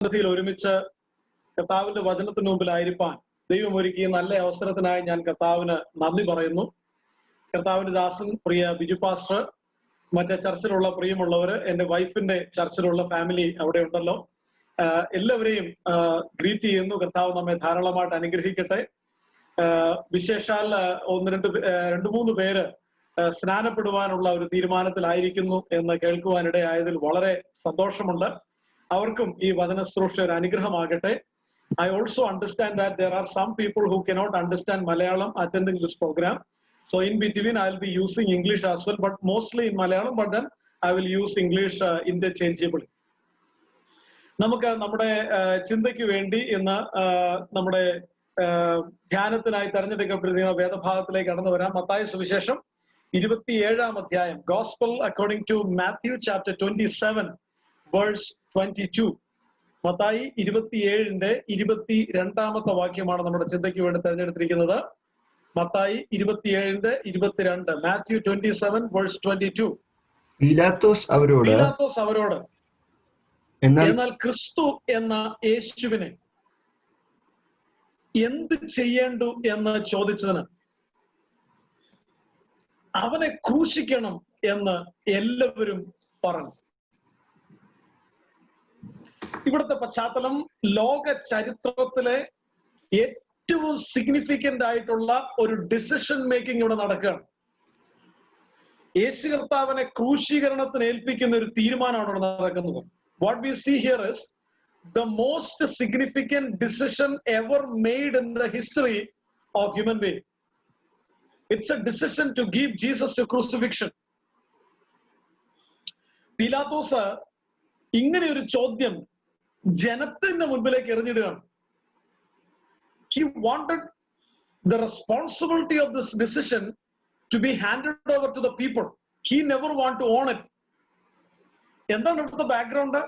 സന്നിധിയിൽ ഒരുമിച്ച് കർത്താവിന്റെ വചനത്തിന് മുമ്പിലായിരിക്കാൻ ദൈവം ഒരുക്കിയ നല്ല അവസരത്തിനായി ഞാൻ കർത്താവിന് നന്ദി പറയുന്നു. കർത്താവിന്റെ ദാസൻ പ്രിയ ബിജു പാസ്റ്റർ, മറ്റേ ചർച്ചിലുള്ള പ്രിയമുള്ളവര്, എന്റെ വൈഫിന്റെ ചർച്ചിലുള്ള ഫാമിലി അവിടെ ഉണ്ടല്ലോ, എല്ലാവരെയും ഗ്രീറ്റ് ചെയ്യുന്നു. കർത്താവ് നമ്മെ ധാരാളമായിട്ട് അനുഗ്രഹിക്കട്ടെ. വിശേഷാൽ രണ്ടു മൂന്ന് പേര് സ്നാനപ്പെടുവാനുള്ള ഒരു തീരുമാനത്തിലായിരിക്കുന്നു എന്ന് കേൾക്കുവാനിടയായതിൽ വളരെ സന്തോഷമുണ്ട്. അവർക്കും ഈ വചന ശുശ്രൂഷ ഒരു അനുഗ്രഹമാകട്ടെ. I also understand that there are some people who cannot understand Malayalam attending this program. So in between I'll be using English as well, but mostly in Malayalam, but then I will use English interchangeably. നമുക്ക് നമ്മുടെ ചിന്തയ്ക്ക് വേണ്ടി ഇന്ന് നമ്മുടെ ധ്യാനത്തിനായി തെരഞ്ഞെടുക്കപ്പെടുന്ന വേദഭാഗത്തിലേക്ക് കടന്നു വരാം. മത്തായി സുവിശേഷം 27-ാം അധ്യായം, Gospel according to Matthew chapter 27 verse 22. Mathai 27-ന്റെ 22-ാമത്തെ വാക്യമാണ് നമ്മുടെ ചിന്തയ്ക്ക് വേണ്ടി തെരഞ്ഞെടുത്തിരിക്കുന്നത്. Mathai 27-ന്റെ 22, Matthew 27 verse 22. പീലാത്തോസ് അവരോട് എന്നാൽ ക്രിസ്തു എന്ന യേശുവിനെ എന്ത് ചെയ്യേണ്ടു എന്ന് ചോദിച്ചതിന് അവനെ ക്രൂശിക്കണം എന്ന് എല്ലാവരും പറഞ്ഞു. ഇവിടുത്തെ പശ്ചാത്തലം ലോക ചരിത്രത്തിലെ ഏറ്റവും സിഗ്നിഫിക്കന്റ് ആയിട്ടുള്ള ഒരു ഡിസിഷൻ മേക്കിംഗ് ഇവിടെ നടക്കുകയാണ്. യേശു കർത്താവിനെ ക്രൂശീകരണത്തിന് ഏൽപ്പിക്കുന്ന ഒരു തീരുമാനമാണ് ഇവിടെ നടക്കുന്നത്. What we see here is the most significant decision ever made in the history of human being. It's a decision to give Jesus to crucifixion. പീലാത്തോസ് ഇങ്ങനെ ഒരു ചോദ്യം ജനത്തിന്റെ മുൻപിലേക്ക് എറിഞ്ഞിടുകയാണ്. He wanted the responsibility of this decision to be handed over to the people. He never want to own it. എന്താണ് ഇവിടുത്തെ background?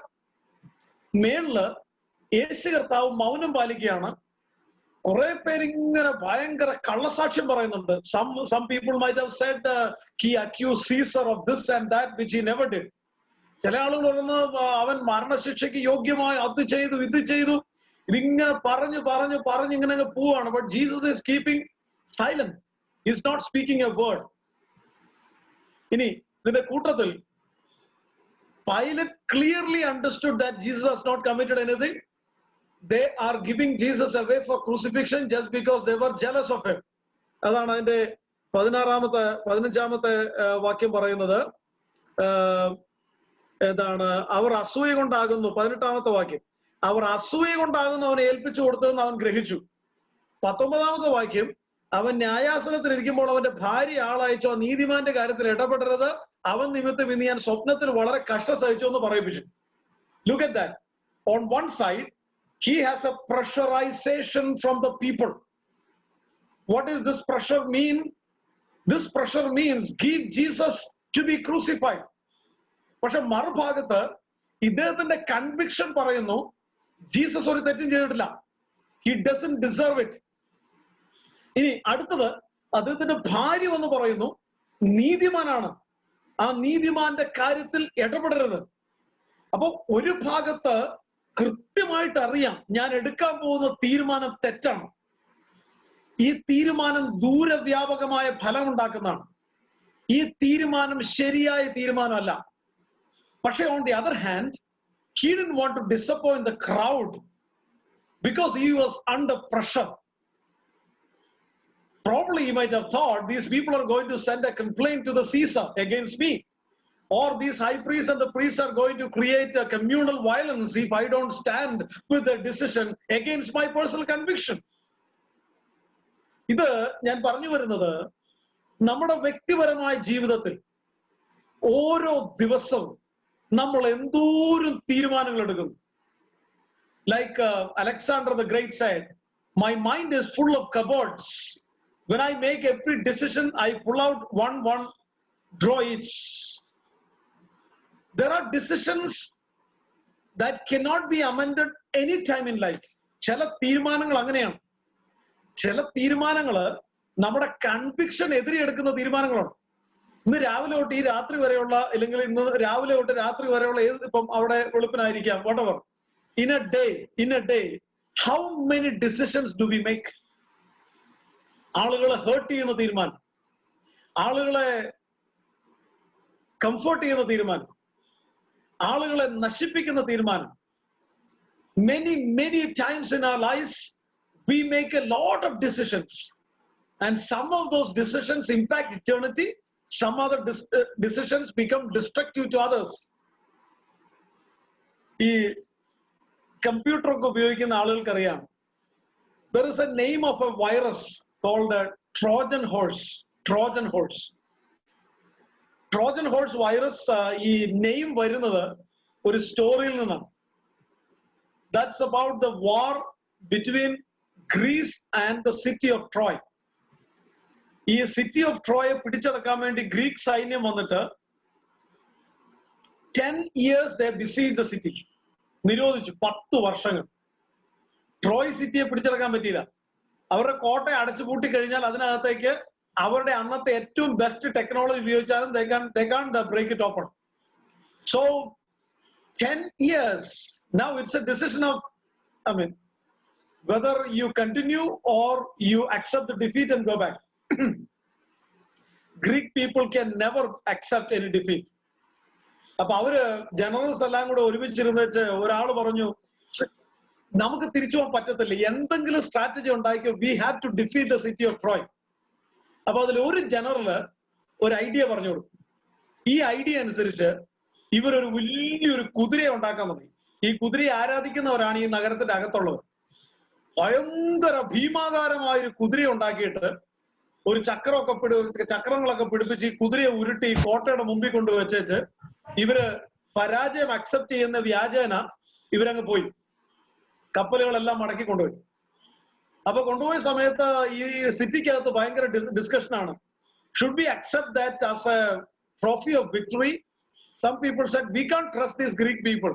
മേളില് യേശു കർത്താവ് മൗനം പാലിക്കുകയാണ്. കുറെ പേരിങ്ങനെ ഭയങ്കര കള്ളസാക്ഷ്യം പറയുന്നുണ്ട്. Some people might have said he accused Caesar of this and that which he never did. ചില ആളുകൾ പറയുന്നത് അവൻ മരണശിക്ഷയ്ക്ക് യോഗ്യമായി അത് ചെയ്തു ഇത് ചെയ്തു, ഇതിങ്ങനെ പറഞ്ഞു ഇങ്ങനെ പോവാണ്. But Jesus is keeping silent. He is not speaking a word. ഇനി ഇതിന്റെ കൂട്ടത്തിൽ Pilate clearly understood that Jesus has not committed anything. They are giving Jesus away for crucifixion just because they were jealous of him. അതാണ് അതിന്റെ 15-ാമത്തെ വാക്യം പറയുന്നത്. ഏതാണ്? അവർ അസൂയ കൊണ്ടാകുന്നു. 18-ാമത്തെ വാക്യം, അവർ അസൂയ കൊണ്ടാകുന്നു അവനെ ഏൽപ്പിച്ചു കൊടുത്തതെന്ന് അവൻ ഗ്രഹിച്ചു. 19-ാമത്തെ വാക്യം, അവൻ ന്യായാസനത്തിൽ ഇരിക്കുമ്പോൾ അവന്റെ ഭാര്യ ആളയച്ചു, ആ നീതിമാന്റെ കാര്യത്തിൽ ഇടപെടരുത്, അവൻ നിമിത്തം ഇന്ന് ഞാൻ സ്വപ്നത്തിൽ വളരെ കഷ്ടം സഹിച്ചു എന്ന് പറയിപ്പിച്ചു. Look at that. On one side, he has a pressurization from the people. What does this pressure mean? This pressure means give Jesus to be crucified. പക്ഷെ മറുഭാഗത്ത് ഇദ്ദേഹത്തിന്റെ കൺവിക്ഷൻ പറയുന്നു ജീസസ് ഒരു തെറ്റും ചെയ്തിട്ടില്ല. He doesn't deserve it. ഇനി അടുത്തത്, അദ്ദേഹത്തിന്റെ ഭാര്യ എന്ന് പറയുന്നു നീതിമാനാണ്, ആ നീതിമാന്റെ കാര്യത്തിൽ ഇടപെടരുത്. അപ്പൊ ഒരു ഭാഗത്ത് കൃത്യമായിട്ട് അറിയാം ഞാൻ എടുക്കാൻ പോകുന്ന തീരുമാനം തെറ്റാണ്, ഈ തീരുമാനം ദൂരവ്യാപകമായ ഫലം ഉണ്ടാക്കുന്നതാണ്, ഈ തീരുമാനം ശരിയായ തീരുമാനമല്ല. പക്ഷെ on the other hand, he didn't want to disappoint the crowd because he was under pressure. Probably he might have thought these people are going to send a complaint to the Caesar against me, or these high priests and the priests are going to create a communal violence if I don't stand with the decision against my personal conviction. ഇത് ഞാൻ പറഞ്ഞു വരുന്നത് നമ്മുടെ വ്യക്തിപരമായ ജീവിതത്തിൽ ഓരോ ദിവസവും നമ്മൾ എന്തോരം തീരുമാനങ്ങൾ എടുക്കുന്നു. Like Alexander the Great said, my mind is full of cupboards. When I make every decision, I pull out one draw each. There are decisions that cannot be amended any time in life. ചില തീരുമാനങ്ങൾ അങ്ങനെയാണ്. ചില തീരുമാനങ്ങള് നമ്മുടെ conviction എതിരെടുക്കുന്ന തീരുമാനങ്ങളാണ്. ഇന്ന് രാവിലെ തൊട്ട് ഈ രാത്രി വരെയുള്ള, അല്ലെങ്കിൽ ഇന്ന് രാവിലെ തൊട്ട് രാത്രി വരെയുള്ള ഇപ്പം അവിടെ വെളുപ്പിനായിരിക്കാം, whatever, in a day, how many decisions do we make? ആളുകളെ ഹേർട്ട് ചെയ്യുന്ന തീരുമാനം, ആളുകളെ കംഫർട്ട് ചെയ്യുന്ന തീരുമാനം, ആളുകളെ നശിപ്പിക്കുന്ന തീരുമാനം. Many times in our lives we make a lot of decisions, and some of those decisions impact eternity. Some other decisions become destructive to others. ഈ കമ്പ്യൂട്ടർ ഒക്കെ ഉപയോഗിക്കുന്ന ആളുകൾക്കറിയാം, there is a name of a virus called a Trojan horse. Trojan horse virus, ഈ name വരുന്നത് ഒരു സ്റ്റോറിയിൽ നിന്നാണ്. That's about the war between Greece and the city of Troy. ഈ city of ട്രോയെ പിടിച്ചടക്കാൻ വേണ്ടി Greek സൈന്യം വന്നിട്ട് 10 years they besieged the city. നിരോധിച്ചു 10 വർഷങ്ങൾ. ട്രോയ് സിറ്റിയെ പിടിച്ചടക്കാൻ പറ്റിയില്ല. അവരുടെ കോട്ടയെ അടച്ചുപൂട്ടി കഴിഞ്ഞാൽ അതിനകത്തേക്ക് അവരുടെ അന്നത്തെ ഏറ്റവും ബെസ്റ്റ് ടെക്നോളജി ഉപയോഗിച്ചാലും they can't break it open. So 10 years. Now it's a decision of, whether you continue or you accept the defeat and go back. Greek people can never accept any defeat. അപ്പൊ അവര് generals എല്ലാം കൂടെ ഒരുമിച്ചിരുന്ന് വെച്ച് ഒരാള് പറഞ്ഞു, നമുക്ക് തിരിച്ചു പോകാൻ പറ്റത്തില്ല, എന്തെങ്കിലും സ്ട്രാറ്റജി ഉണ്ടാക്കിയോ, we have to defeat the city of Troy. അപ്പൊ അതിൽ ഒരു ജനറല് ഒരു ഐഡിയ പറഞ്ഞു കൊടുക്കും. ഈ ഐഡിയ അനുസരിച്ച് ഇവരൊരു വലിയൊരു കുതിരയെ ഉണ്ടാക്കാൻ തുടങ്ങി. ഈ കുതിരയെ ആരാധിക്കുന്നവരാണ് ഈ നഗരത്തിന്റെ അകത്തുള്ളവർ. ഭയങ്കര ഭീമാകാരമായ ഒരു കുതിരയെ ഉണ്ടാക്കിയിട്ട് ഒരു ചക്രങ്ങളൊക്കെ പിടിപ്പിച്ച് ഈ കുതിരയെ ഉരുട്ടി കോട്ടയുടെ മുമ്പിൽ കൊണ്ടുവച്ചേച്ച് ഇവര് പരാജയം അക്സെപ്റ്റ് ചെയ്യുന്ന വ്യാജേന ഇവരങ്ങ് പോയി. കപ്പലുകളെല്ലാം മടക്കി കൊണ്ടുപോയി. അപ്പൊ കൊണ്ടുപോയ സമയത്ത് ഈ സിറ്റിക്കകത്ത് ഭയങ്കര ഡിസ്കഷനാണ്. Should be accept that as a trophy of victory? Some people said, we can't trust these Greek people.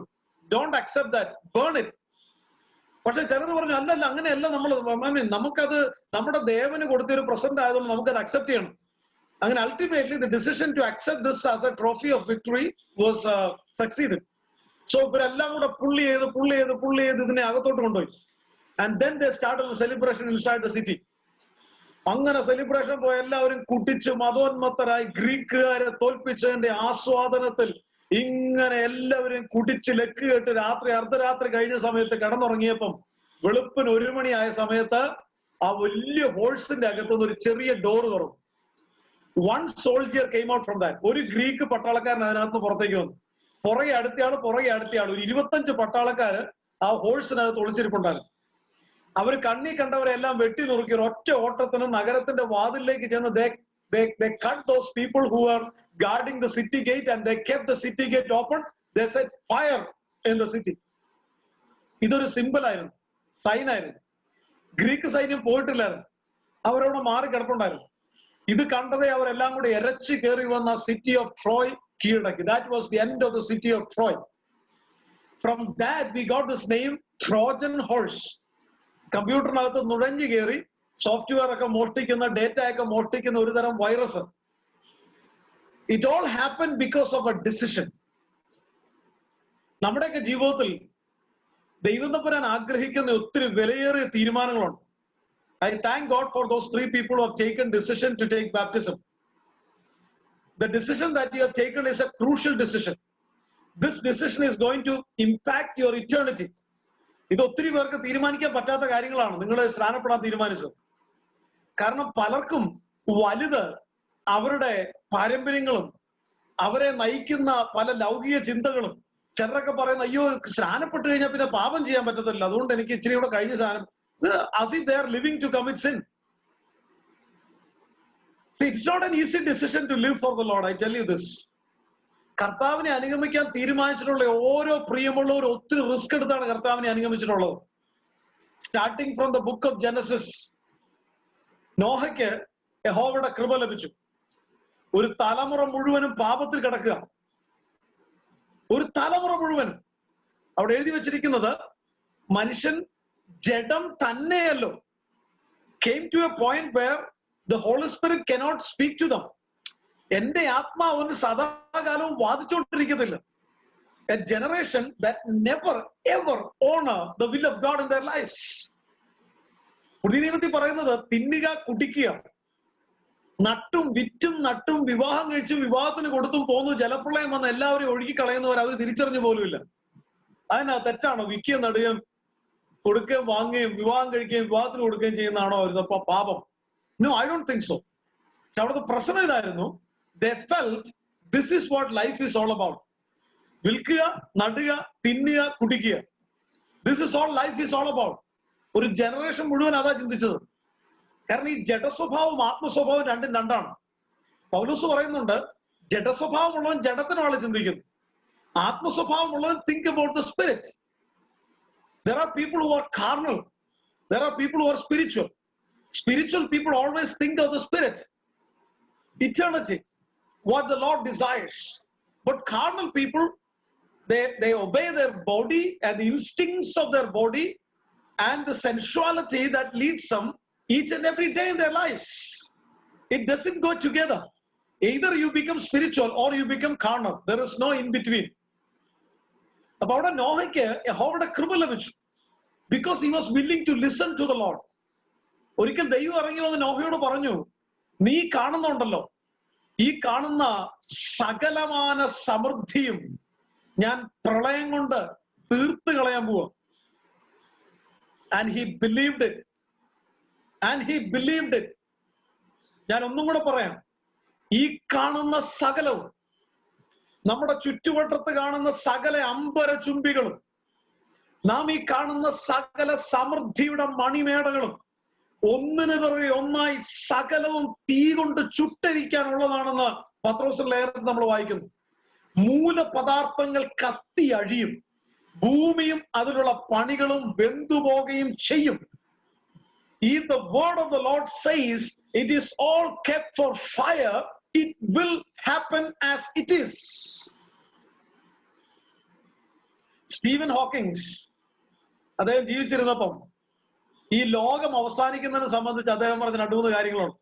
Don't accept that. Burn it. പക്ഷെ ചിലർ പറഞ്ഞു, അല്ലല്ല, അങ്ങനെയല്ല, നമുക്കത് നമ്മുടെ ദേവന് കൊടുത്തൊരു പ്രസന്റ് ആയതുകൊണ്ട് നമുക്കത് അക്സെപ്റ്റ് ചെയ്യണം. അങ്ങനെ ultimately the decision to accept this as a trophy of victory was succeeded. So ഇവരെല്ലാം കൂടെ പുള്ളി ചെയ്ത് ഇതിനെ അകത്തോട്ട് കൊണ്ടുപോയി. And then they started the celebration inside the city. അങ്ങനെ സെലിബ്രേഷൻ പോയ എല്ലാവരും കുട്ടിച്ച് മതോന്മത്തരായി ഗ്രീക്കുകാരെ തോൽപ്പിച്ചതിന്റെ ആസ്വാദനത്തിൽ ഇങ്ങനെ എല്ലാവരും കുടിച്ച് ലക്ക് കേട്ട് രാത്രി അർദ്ധരാത്രി കഴിഞ്ഞ സമയത്ത് കിടന്നുറങ്ങിയപ്പം വെളുപ്പിന് 1 മണിയായ സമയത്ത് ആ വലിയ ഹോഴ്സിന്റെ അകത്തുനിന്ന് ഒരു ചെറിയ ഡോർ തുറന്നു. 1 soldier came out from that. ഒരു ഗ്രീക്ക് പട്ടാളക്കാരൻ അതിനകത്ത് പുറത്തേക്ക് വന്നു. പുറകെ അടുത്തയാൾ ഒരു 25 പട്ടാളക്കാര് ആ ഹോഴ്സിനകത്ത് ഒളിച്ചിരിപ്പുണ്ടായിരുന്നു. അവർ കണ്ണി കണ്ടവരെല്ലാം വെട്ടി നുറുക്കി ഒറ്റ ഓട്ടത്തിന് നഗരത്തിന്റെ വാതിലേക്ക് ചെന്ന് they cut those people who were guarding the city gate and they kept the city gate open. They set fire in the city. ഇതൊരു സിമ്പിൾ ആയിരുന്നു, സൈൻ ആയിരുന്നു. ഗ്രീക്ക് സൈന്യം പോയിട്ടില്ലായിരുന്നു, അവരവിടെ മാറി കിടപ്പുണ്ടായിരുന്നു. ഇത് കണ്ടതേ അവരെല്ലാം കൂടി എരച്ചു കയറി വന്ന സിറ്റി ഓഫ് ട്രോയ് കീഴടക്കി. That was the end of the city of Troy. From that we got this name Trojan horse. കമ്പ്യൂട്ടറിനകത്ത് നുഴഞ്ഞു കയറി സോഫ്റ്റ്വെയർ ഒക്കെ മോഷ്ടിക്കുന്ന, ഡേറ്റ ഒക്കെ മോഷ്ടിക്കുന്ന ഒരു തരം virus. It all happen because of A decision. നമ്മുടെയൊക്കെ ജീവിതത്തിൽ ദൈവം തമ്പുരാൻ ആഗ്രഹിക്കുന്ന ഒത്തിരി വിലയേറിയ തീരുമാനങ്ങളുണ്ട്. I thank God for those 3 people who have taken decision to take baptism. The decision that you have taken is a crucial decision. This decision is going to impact your eternity. ഇത് ഒത്തിരി പേർക്ക് തീരുമാനിക്കാൻ പറ്റാത്ത കാര്യങ്ങളാണ് നിങ്ങൾ സ്നാനപ്പെടാൻ തീരുമാനിച്ചത്. കാരണം പലർക്കും വലുത് അവരുടെ പാരമ്പര്യങ്ങളും അവരെ നയിക്കുന്ന പല ലൗകിക ചിന്തകളും. ചിലരൊക്കെ പറയുന്ന, അയ്യോ സ്നാനപ്പെട്ട് കഴിഞ്ഞാൽ പിന്നെ പാപം ചെയ്യാൻ പറ്റത്തില്ല, അതുകൊണ്ട് എനിക്ക് ഇച്ചിരി കൂടെ കഴിഞ്ഞ സ്നാനം. As if they are living to commit sin. See, it's not an easy decision to live for the Lord. I tell you this. കർത്താവിനെ അനുഗമിക്കാൻ തീരുമാനിച്ചിട്ടുള്ള ഓരോ പ്രിയമുള്ളവർ ഒത്തിരി റിസ്ക് എടുത്താണ് കർത്താവിനെ അനുഗമിച്ചിട്ടുള്ളത്. Starting from the book of Genesis, നോഹയ്ക്ക് യഹോവയുടെ കൃപ ലഭിച്ചു. ഒരു തലമുറ മുഴുവനും പാപത്തിൽ കിടക്കുക, ഒരു തലമുറ മുഴുവൻ. അവിടെ എഴുതി വെച്ചിരിക്കുന്നത്, മനുഷ്യൻ ജഡം തന്നെയല്ലോ. came to a point where the Holy Spirit cannot speak to them. എന്റെ ആത്മാവ് സദാകാലവും വാദിച്ചുകൊണ്ടിരിക്കത്തില്ല. a generation that never ever honor the will of God in their lives. പുതിയ നിയമത്തിൽ പറയുന്നത് തിന്നുക, കുടിക്കുക, നട്ടും വിറ്റും നട്ടും വിവാഹം കഴിച്ചും വിവാഹത്തിന് കൊടുത്തും പോന്നു, ജലപ്രളയം വന്ന് എല്ലാവരും ഒഴുകിക്കളയുന്നവർ അവർ തിരിച്ചറിഞ്ഞു പോലുമില്ല. അതിനാ തെറ്റാണോ? വിൽക്കുകയും നടുകയും കൊടുക്കുകയും വാങ്ങുകയും വിവാഹം കഴിക്കുകയും വിവാഹത്തിന് കൊടുക്കുകയും ചെയ്യുന്നതാണോ അവരിതപ്പോ പാപം? No, I don't think so. പക്ഷെ അവിടുത്തെ പ്രശ്നം ഇതായിരുന്നു, they felt this is what life is all about. വിൽക്കുക, നടുക, തിന്നുക, കുടിക്കുക. This is all life is all about. ഒരു ജനറേഷൻ മുഴുവൻ അതാ ചിന്തിച്ചത്. കാരണം ഈ ജഡസ്വഭാവവും ആത്മസ്വഭാവവും രണ്ടും രണ്ടാണ്. പൗലോസ് പറയുന്നുണ്ട്, ജഡസ്വഭാവമുള്ളവൻ ജഡത്തിനാണ് ചിന്തിക്കുന്നത്, ആത്മസ്വഭാവമുള്ളവൻ think about the spirit. There are people who are carnal. There are people who are spiritual. Spiritual people always think of the spirit, eternity, what the Lord desires. But carnal people, they obey their body and the instincts of their body and the sensuality that leads them each and every day in their lives. It doesn't go together. Either you become spiritual or you become carnal. There is no in between. അപ്പൊ അവിടെ നോഹയ്ക്ക് യഹോവയുടെ കൃപ ലഭിച്ചു, because he was willing to listen to the Lord. ഒരിക്കൽ ദൈവം ഇറങ്ങി വന്ന് നോഹയോട് പറഞ്ഞു, നീ കാണുന്നുണ്ടല്ലോ, ഈ കാണുന്ന സകലമാന സമൃദ്ധിയും ഞാൻ പ്രളയം കൊണ്ട് തീർത്ത് കളയാൻ പോവാ. And he believed it. And he believed it. ഞാൻ ഒന്നും കൂടെ പറയാം, ഈ കാണുന്ന സകലവും, നമ്മുടെ ചുറ്റുവട്ടത്ത് കാണുന്ന സകല അമ്പര ചുംബികളും, നാം ഈ കാണുന്ന സകല സമൃദ്ധിയുടെ മണിമേടകളും ഒന്നിനു പിറകെ ഒന്നായി സകലവും തീ കൊണ്ട് ചുട്ടരിക്കാനുള്ളതാണെന്ന് പത്രോസിന്റെ ലേഖനത്തിൽ നമ്മൾ വായിക്കുന്നു. മൂലപദാർത്ഥങ്ങൾ കത്തി അഴിയും, ഭൂമിയും അതിലുള്ള പണികളും വെന്തുപോകുകയും ചെയ്യും. If the word of the Lord says it is all kept for fire, it will happen as it is. Steven Hawkins അദ്ദേഹം ജീവിച്ചിരുന്നപ്പം ഈ ലോകം അവസാനിക്കുന്നതിനെ സംബന്ധിച്ച് അദ്ദേഹം പറഞ്ഞ 2-3 കാര്യങ്ങളുണ്ട്.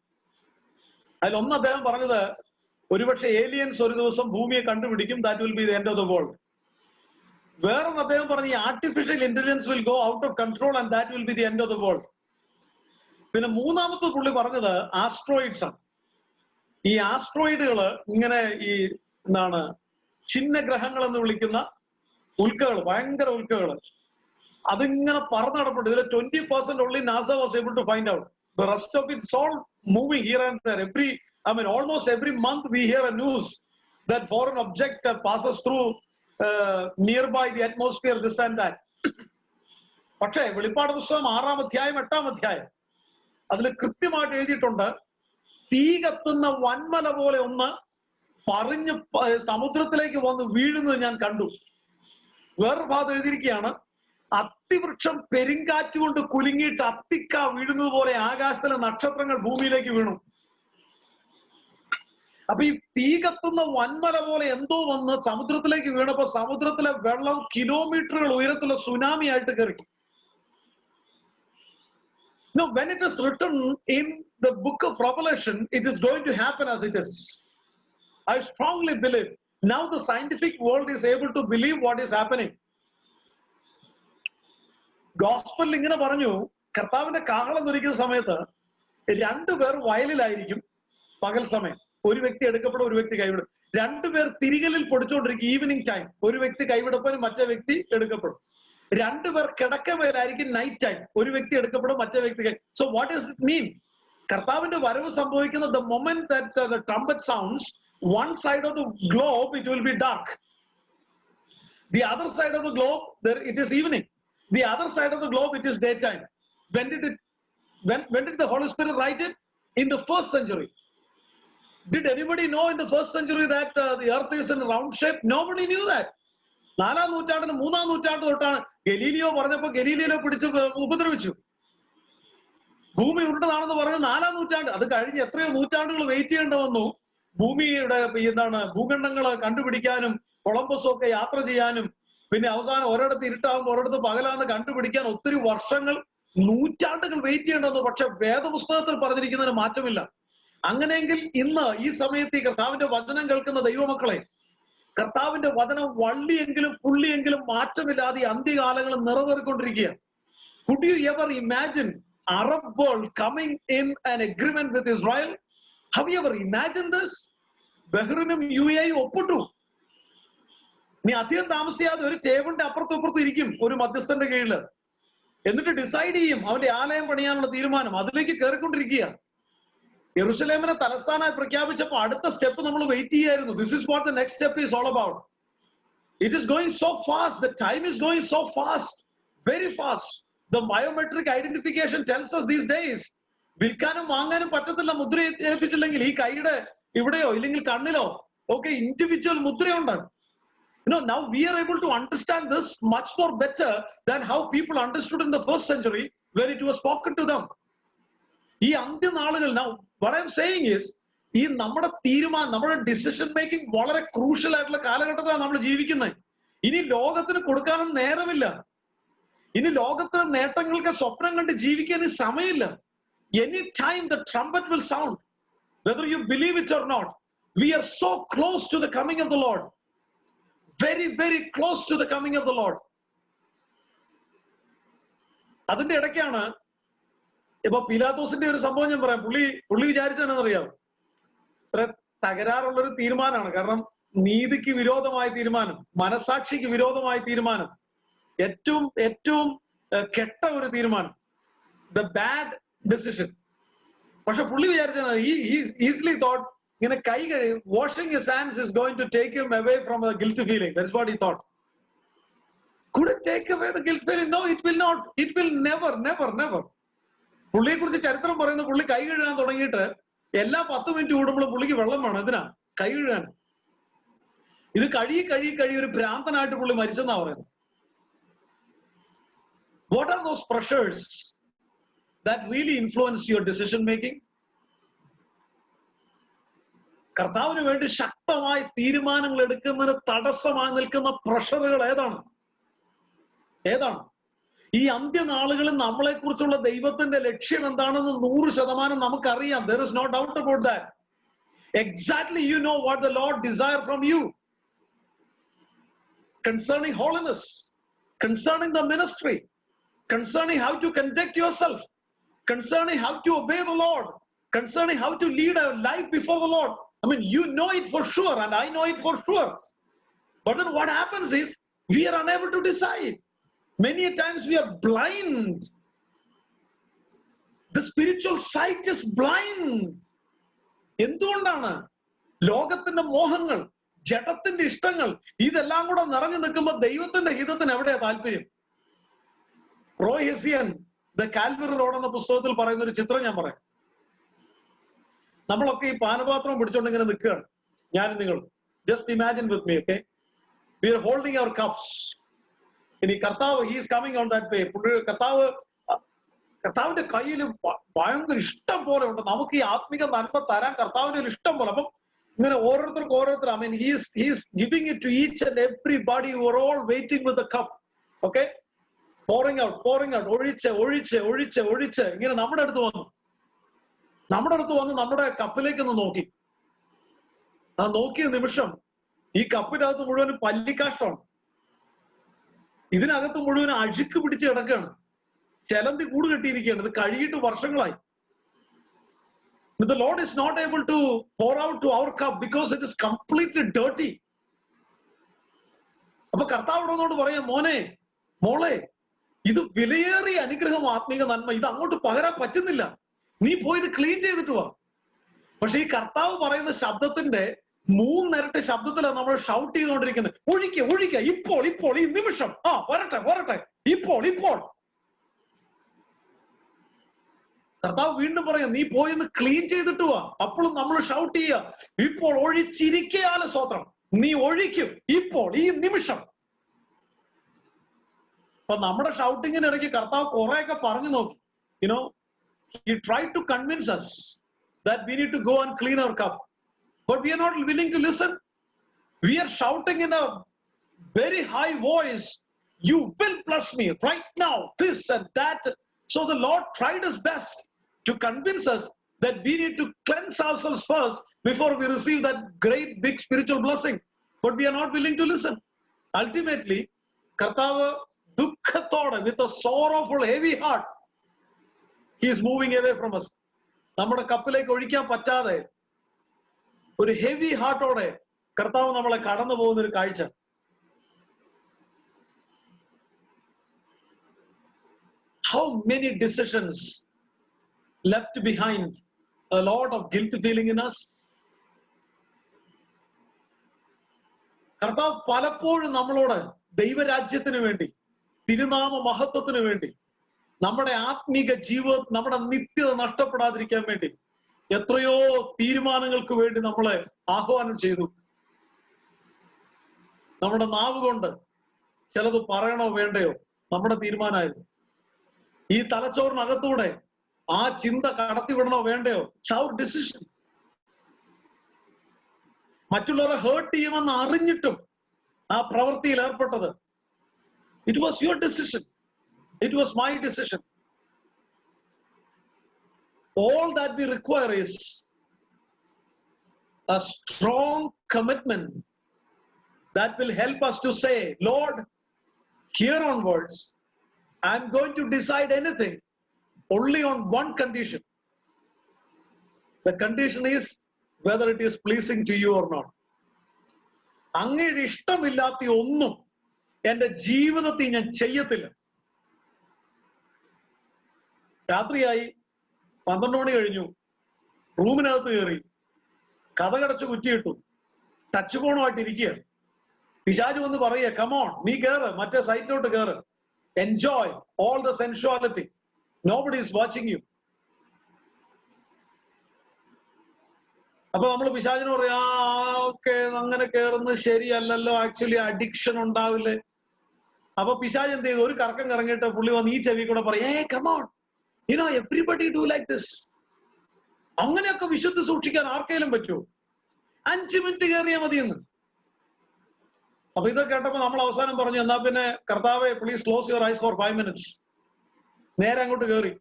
അതിലൊന്ന് അദ്ദേഹം പറഞ്ഞത്, ഒരുപക്ഷെ ഏലിയൻസ് ഒരു ദിവസം ഭൂമിയെ കണ്ടുപിടിക്കും, that will be the end of the world. വേറൊന്ന് അദ്ദേഹം പറഞ്ഞു, ഈ artificial intelligence will go out of control and that will be the end of the world. പിന്നെ മൂന്നാമത്തെ പുള്ളി പറഞ്ഞത് ആസ്ട്രോയിഡ്സ് ആണ്. ഈ ആസ്ട്രോയിഡുകള് ഇങ്ങനെ ഈ എന്താണ് ചിഹ്നഗ്രഹങ്ങൾ എന്ന് വിളിക്കുന്ന ഉൽക്കകൾ, ഭയങ്കര ഉൽക്കകള്, അതിങ്ങനെ പറന്ന് നടപ്പുണ്ട്. ഇതിൽ 20% only NASA was able to find out. The rest of it's all moving here and there. Almost every month we hear a news that foreign object passes through nearby the atmosphere, this and that. പക്ഷേ വെളിപ്പാട് പുസ്തകം 6-ാം അധ്യായം 8-ാം അധ്യായം അതിൽ കൃത്യമായിട്ട് എഴുതിയിട്ടുണ്ട്, തീ കത്തുന്ന വൻമല പോലെ ഒന്ന് പറഞ്ഞ് സമുദ്രത്തിലേക്ക് വന്ന് വീഴുന്നത് ഞാൻ കണ്ടു. വേറൊരു ഭാഗത്ത് എഴുതിയിരിക്കുകയാണ്, അത്തിവൃക്ഷം പെരുങ്കാറ്റ് കൊണ്ട് കുലുങ്ങിയിട്ട് അത്തിക്ക വീഴുന്നത് പോലെ ആകാശത്തിലെ നക്ഷത്രങ്ങൾ ഭൂമിയിലേക്ക് വീണു. അപ്പൊ ഈ തീ കത്തുന്ന വൻമല പോലെ എന്തോ വന്ന് സമുദ്രത്തിലേക്ക് വീണപ്പോ സമുദ്രത്തിലെ വെള്ളം കിലോമീറ്ററുകൾ ഉയരത്തിലുള്ള സുനാമി ആയിട്ട് കയറി. Now, when it is written in the book of Revelation, it is going to happen as it is. I strongly believe. Now the scientific world is able to believe what is happening. ഗോസ്പലിൽ ഇങ്ങനെ പറഞ്ഞു, കർത്താവിന്റെ കാഹളം ധരിക്കുന്ന സമയത്ത് 2 പേർ വയലിലായിരിക്കും പകൽ സമയം. ഒരു വ്യക്തി എടുക്കപ്പെടും, ഒരു വ്യക്തി കൈവിടും. 2 പേർ തിരികലിൽ പൊടിച്ചുകൊണ്ടിരിക്കും ഈവനിങ് ടൈം. ഒരു വ്യക്തി കൈവിടപ്പെടും, മറ്റേ വ്യക്തി എടുക്കപ്പെടും. 2 പേർ കിടക്കമേലായിരിക്കും നൈറ്റ് ടൈം. ഒരു വ്യക്തി എടുക്കപ്പെടും, മറ്റേ വ്യക്തി. So what does it mean? കർത്താവിന്റെ വരവ് സംഭവിക്കുന്ന the moment that the trumpet sounds, one side of the globe it will be dark. The other side of the globe it is evening. The other side of the globe it is daytime. When did the Holy Spirit write it? In the 1st century. Did anybody know in the 1st century that the earth is in a round shape? Nobody knew that. 4-ാം നൂറ്റാണ്ടിന് 3-ാം നൂറ്റാണ്ട് തൊട്ടാണ് Galileo പറഞ്ഞപ്പോ Galileo പിടിച്ച് ഉപദ്രവിച്ചു. ഭൂമി ഉരുണ്ടതാണെന്ന് പറഞ്ഞ് 4-ാം നൂറ്റാണ്ട്. അത് കഴിഞ്ഞ് എത്രയോ നൂറ്റാണ്ടുകൾ വെയിറ്റ് ചെയ്യേണ്ടി വന്നു ഭൂമിയുടെ ഭൂഖണ്ഡങ്ങൾ കണ്ടുപിടിക്കാനും കൊളംബസും ഒക്കെ യാത്ര ചെയ്യാനും. പിന്നെ അവസാനം ഒരിടത്ത് ഇരുട്ടാകുമ്പോൾ ഒരിടത്ത് പകലാന്ന് കണ്ടുപിടിക്കാൻ ഒത്തിരി വർഷങ്ങൾ, നൂറ്റാണ്ടുകൾ വെയിറ്റ് ചെയ്യേണ്ടി വന്നു. പക്ഷെ വേദപുസ്തകത്തിൽ പറഞ്ഞിരിക്കുന്നതിന് മാറ്റമില്ല. അങ്ങനെയെങ്കിൽ ഇന്ന് ഈ സമയത്ത് ഈ കർത്താവിന്റെ വചനം കേൾക്കുന്ന ദൈവമക്കളെ, കർത്താവിന്റെ വചനം വള്ളിയെങ്കിലും പുള്ളിയെങ്കിലും മാറ്റമില്ലാതെ ഈ അന്ത്യകാലങ്ങൾ നിറവേറിക്കൊണ്ടിരിക്കുകയാണ്. Could you ever imagine Arab world coming in an agreement with Israel? Have you ever imagined this? ബഹ്റിനും UAE ഒപ്പിട്ടു. നീ അധികം താമസിയാതെ ഒരു ടേബിളിന്റെ അപ്പുറത്തും ഇപ്പുറത്തും ഇരിക്കും ഒരു മധ്യസ്ഥന്റെ കീഴിൽ. എന്നിട്ട് ഡിസൈഡ് ചെയ്യും അവന്റെ ആലയം പണിയാനുള്ള തീരുമാനം. അതിലേക്ക് കയറിക്കൊണ്ടിരിക്കുക. യെരുശലേമിനെ തലസ്ഥാനമായി പ്രഖ്യാപിച്ചപ്പോൾ അടുത്ത സ്റ്റെപ്പ് നമ്മൾ വെയിറ്റ് ചെയ്യായിരുന്നു. This is what the next step is all about. It is going so fast. The time is going so fast, very fast. The biometric identification tells us these days, വിൽക്കാനും വാങ്ങാനും പറ്റത്തില്ല മുദ്ര ഏൽപ്പിച്ചില്ലെങ്കിൽ. ഈ കൈയുടെ ഇവിടെയോ ഇല്ലെങ്കിൽ കണ്ണിലോ ഒക്കെ individual മുദ്രയുണ്ട്. Now we are able to understand this much more better than how people understood in the first century when it was spoken to them. ഈ അന്ത്യനാളുകൾ, now what I am saying is, ഈ നമ്മുടെ തീരുമാനം, നമ്മുടെ decision making വളരെ crucial ആയിട്ടുള്ള കാലഘട്ടത്തിലാണ് നമ്മൾ ജീവിക്കുന്നത്. ഇനി ലോകത്തിന് കൊടുക്കാനൊന്നും നേരമില്ല. ഇനി ലോകത്തിന് നേട്ടങ്ങൾക്ക് സ്വപ്നം കണ്ട് ജീവിക്കാൻ സമയമില്ല. Any time the trumpet will sound, whether you believe it or not. We are so close to the coming of the lord, very very close to the coming of the lord. അതിന്റെ ഇടയ്ക്കാണ് ഇപ്പൊ പീലാത്തോസിന്റെ ഒരു സംഭവം ഞാൻ പറയാം. പുള്ളി വിചാരിച്ചതെന്നറിയാം, ഇത്ര തകരാറുള്ളൊരു തീരുമാനമാണ്. കാരണം നീതിക്ക് വിരോധമായ തീരുമാനം, മനസാക്ഷിക്ക് വിരോധമായ തീരുമാനം, ഏറ്റവും കെട്ട ഒരു തീരുമാനം, ദ ബാഡ് ഡിസിഷൻ. പക്ഷെ പുള്ളി വിചാരിച്ചത് ഈസിലി തോട്ട് ഇങ്ങനെ കൈ കഴിയും, washing his hands is going to take him away from the guilt feeling. That's what he thought. Could it take away the guilt feeling? No, it will not. It will never, never, never. പുള്ളിയെ കുറിച്ച് ചരിത്രം പറയുന്നത്, പുള്ളി കൈ കഴുകാൻ തുടങ്ങിയിട്ട് എല്ലാ 10 minute കൂടുമ്പോഴും പുള്ളിക്ക് വെള്ളം വേണം. എന്തിനാ? കൈ കഴുകാൻ. ഇത് കഴുകി ഒരു ഭ്രാന്തനായിട്ട് പുള്ളി മരിച്ചെന്നാ പറയുന്നത്. What are those pressures that really influence your decision making? കർത്താവിന് വേണ്ടി ശക്തമായ തീരുമാനങ്ങൾ എടുക്കുന്നതിന് തടസ്സമായി നിൽക്കുന്ന പ്രഷറുകൾ ഏതാണ്? ഈ അന്ത്യനാളുകളിൽ നമ്മളെ കുറിച്ചുള്ള ദൈവത്തിന്റെ ലക്ഷ്യം എന്താണെന്ന് 100% നമുക്കറിയാം. There is no doubt about that. Exactly, you know what the Lord desires from you concerning holiness, concerning the ministry, concerning how to conduct yourself, concerning how to obey the Lord, concerning how to lead a life before the Lord. I mean, you know it for sure, and I know it for sure. But then what happens is, we are unable to decide. Many times we are blind. The spiritual sight is blind. എന്തുകൊണ്ടാണ്? ലോകത്തിന്റെ മോഹങ്ങൾ, ജഡത്തിന്റെ ഇഷ്ടങ്ങൾ, ഇതെല്ലാം കൂടെ നിറഞ്ഞു നിൽക്കുമ്പോൾ ദൈവത്തിന്റെ ഹിതത്തിന് എവിടെയാ താല്പര്യം? റോയ് ഹെസിയൻ ദ കാൽവറി റോഡ് എന്ന പുസ്തകത്തിൽ പറയുന്ന ഒരു ചിത്രം ഞാൻ പറയാം. നമ്മളൊക്കെ ഈ പാനപാത്രം പിടിച്ചോണ്ട് ഇങ്ങനെ നിൽക്കുകയാണ്, ഞാനും നിങ്ങൾ. Just imagine with me, okay? We are holding our cups. ഇനി കർത്താവ്, he is coming on that way. കർത്താവിന്റെ കയ്യിൽ ഭയങ്കര ഇഷ്ടം പോലെ ഉണ്ട്. നമുക്ക് ഈ ആത്മിക നന്മ തരാൻ കർത്താവിന്റെ ഒരു ഇഷ്ടം പോലെ. അപ്പം ഇങ്ങനെ ഓരോരുത്തർ I mean he's giving it to each and everybody who are all waiting with the cup. Okay? pouring out, ഒഴിച്ച് ഇങ്ങനെ നമ്മുടെ അടുത്ത് വന്നു നമ്മുടെ കപ്പിലേക്ക് ഒന്ന് നോക്കി. ആ നോക്കിയ നിമിഷം ഈ കപ്പിനകത്ത് മുഴുവൻ പല്ലിക്കാഷ്ടമാണ്. ഇതിനകത്ത് മുഴുവൻ അഴുക്ക് പിടിച്ച് കിടക്കുകയാണ്, ചെലന്തി കൂട് കെട്ടിയിരിക്കുകയാണ്. ഇത് കഴുകിയിട്ട് വർഷങ്ങളായി. The Lord is not able to pour out to our cup because it is completely dirty. അപ്പൊ കർത്താവിനോട് പറയാം, മോളെ, ഇത് വിലയേറിയ അനുഗ്രഹം, ആത്മീക നന്മ, ഇത് അങ്ങോട്ട് പകരാൻ പറ്റുന്നില്ല. നീ പോയി ഇത് ക്ലീൻ ചെയ്തിട്ട് വാ. പക്ഷെ ഈ കർത്താവ് പറയുന്ന ശബ്ദത്തിന്റെ 3 ഇരട്ടി ശബ്ദത്തിലാണ് നമ്മൾ ഷൗട്ട് ചെയ്തുകൊണ്ടിരിക്കുന്നത്. ഒഴിക്ക, ഇപ്പോൾ, ഈ നിമിഷം, വരട്ടെ, ഇപ്പോൾ. കർത്താവ് വീണ്ടും പറയാം, നീ പോയി ഒന്ന് ക്ലീൻ ചെയ്തിട്ട് വാ. അപ്പോഴും നമ്മൾ ഷൗട്ട് ചെയ്യുക, ഇപ്പോൾ ഒഴിച്ചിരിക്കയാല് സ്വത്രം, നീ ഒഴിക്കും, ഇപ്പോൾ, ഈ നിമിഷം. അപ്പൊ നമ്മുടെ ഷൗട്ടിങ്ങിനിടയ്ക്ക് കർത്താവ് കുറെയൊക്കെ പറഞ്ഞു നോക്കി. He tried to convince us that we need to go and clean our cup, but we are not willing to listen. We are shouting in a very high voice, you will bless me right now, this and that. So the Lord tried his best to convince us that we need to cleanse ourselves first before we receive that great big spiritual blessing. But we are not willing to listen. Ultimately, കർത്താവ് ദുഃഖത്തോടെ, with a sorrowful, heavy heart, he is moving away from us. നമ്മുടെ കപ്പിലേക്ക് ഒഴിക്കാൻ പറ്റാതെ ഒരു heavy ഹാർട്ടോടെ കർത്താവ് നമ്മളെ കടന്നു പോകുന്ന ഒരു കാഴ്ച. How many decisions left behind a lot of guilt feeling in us? കർത്താവ് പലപ്പോഴും നമ്മളോട് ദൈവരാജ്യത്തിന് വേണ്ടി, തിരുനാമ മഹത്വത്തിന് വേണ്ടി, നമ്മുടെ ആത്മീക ജീവിതം, നമ്മുടെ നിത്യത നഷ്ടപ്പെടാതിരിക്കാൻ വേണ്ടി എത്രയോ തീരുമാനങ്ങൾക്ക് വേണ്ടി നമ്മളെ ആഹ്വാനം ചെയ്തു. നമ്മുടെ നാവ് കൊണ്ട് ചിലത് പറയണോ വേണ്ടയോ നമ്മുടെ തീരുമാനമായിരുന്നു. ഈ തലച്ചോറിനകത്തൂടെ ആ ചിന്ത കടത്തിവിടണോ വേണ്ടയോ, ഇറ്റ്സ് അവർ ഡിസിഷൻ. മറ്റുള്ളവരെ ഹേർട്ട് ചെയ്യുമെന്ന് അറിഞ്ഞിട്ടും ആ പ്രവൃത്തിയിൽ ഏർപ്പെട്ടത്, it was your decision, it was my decision. All that we require is a strong commitment that will help us to say, Lord, here onwards, I'm going to decide anything only on one condition. The condition is whether it is pleasing to you or not. അങ്ങയുടെ ഇഷ്ടമില്ലാത്ത ഒന്നും എന്റെ ജീവിതത്തിൽ ഞാൻ ചെയ്യത്തില്ല. രാത്രിയായി, 12 മണി കഴിഞ്ഞു, റൂമിനകത്ത് കയറി കതകടച്ച് കുറ്റിയിട്ടു, ടച്ച് ഫോണുമായിട്ട് ഇരിക്കുക. പിശാച് വന്ന് പറയുക, കമോൺ, നീ കയറ്, മറ്റേ സൈറ്റിലോട്ട് കയറ്, enjoy all the sensuality, nobody is watching U. അപ്പൊ നമ്മൾ പിശാചിന് പറയാ, ഓക്കെ, അങ്ങനെ കയറുന്നത് ശരിയല്ലല്ലോ, ആക്ച്വലി അഡിക്ഷൻ ഉണ്ടാവില്ലേ. അപ്പൊ പിശാച് എന്ത് ചെയ്തു, ഒരു കറക്കം കറങ്ങിയിട്ട് പുള്ളി വന്ന് ഈ ചെവി കൂടെ പറയും, come on, you know, everybody do like this. അങ്ങനെയൊക്കെ വിശുദ്ധി സൂക്ഷിക്കാൻ ആർക്കെങ്കിലും പറ്റുമോ? 5 മിനിറ്റ് കയറിയാൽ മതിയെന്ന്. അപ്പൊ ഇതൊക്കെ കേട്ടപ്പോ നമ്മൾ അവസാനം പറഞ്ഞു, എന്നാ പിന്നെ കർത്താവെ please close your eyes for 5 minutes. നേരെ അങ്ങോട്ട് കയറി,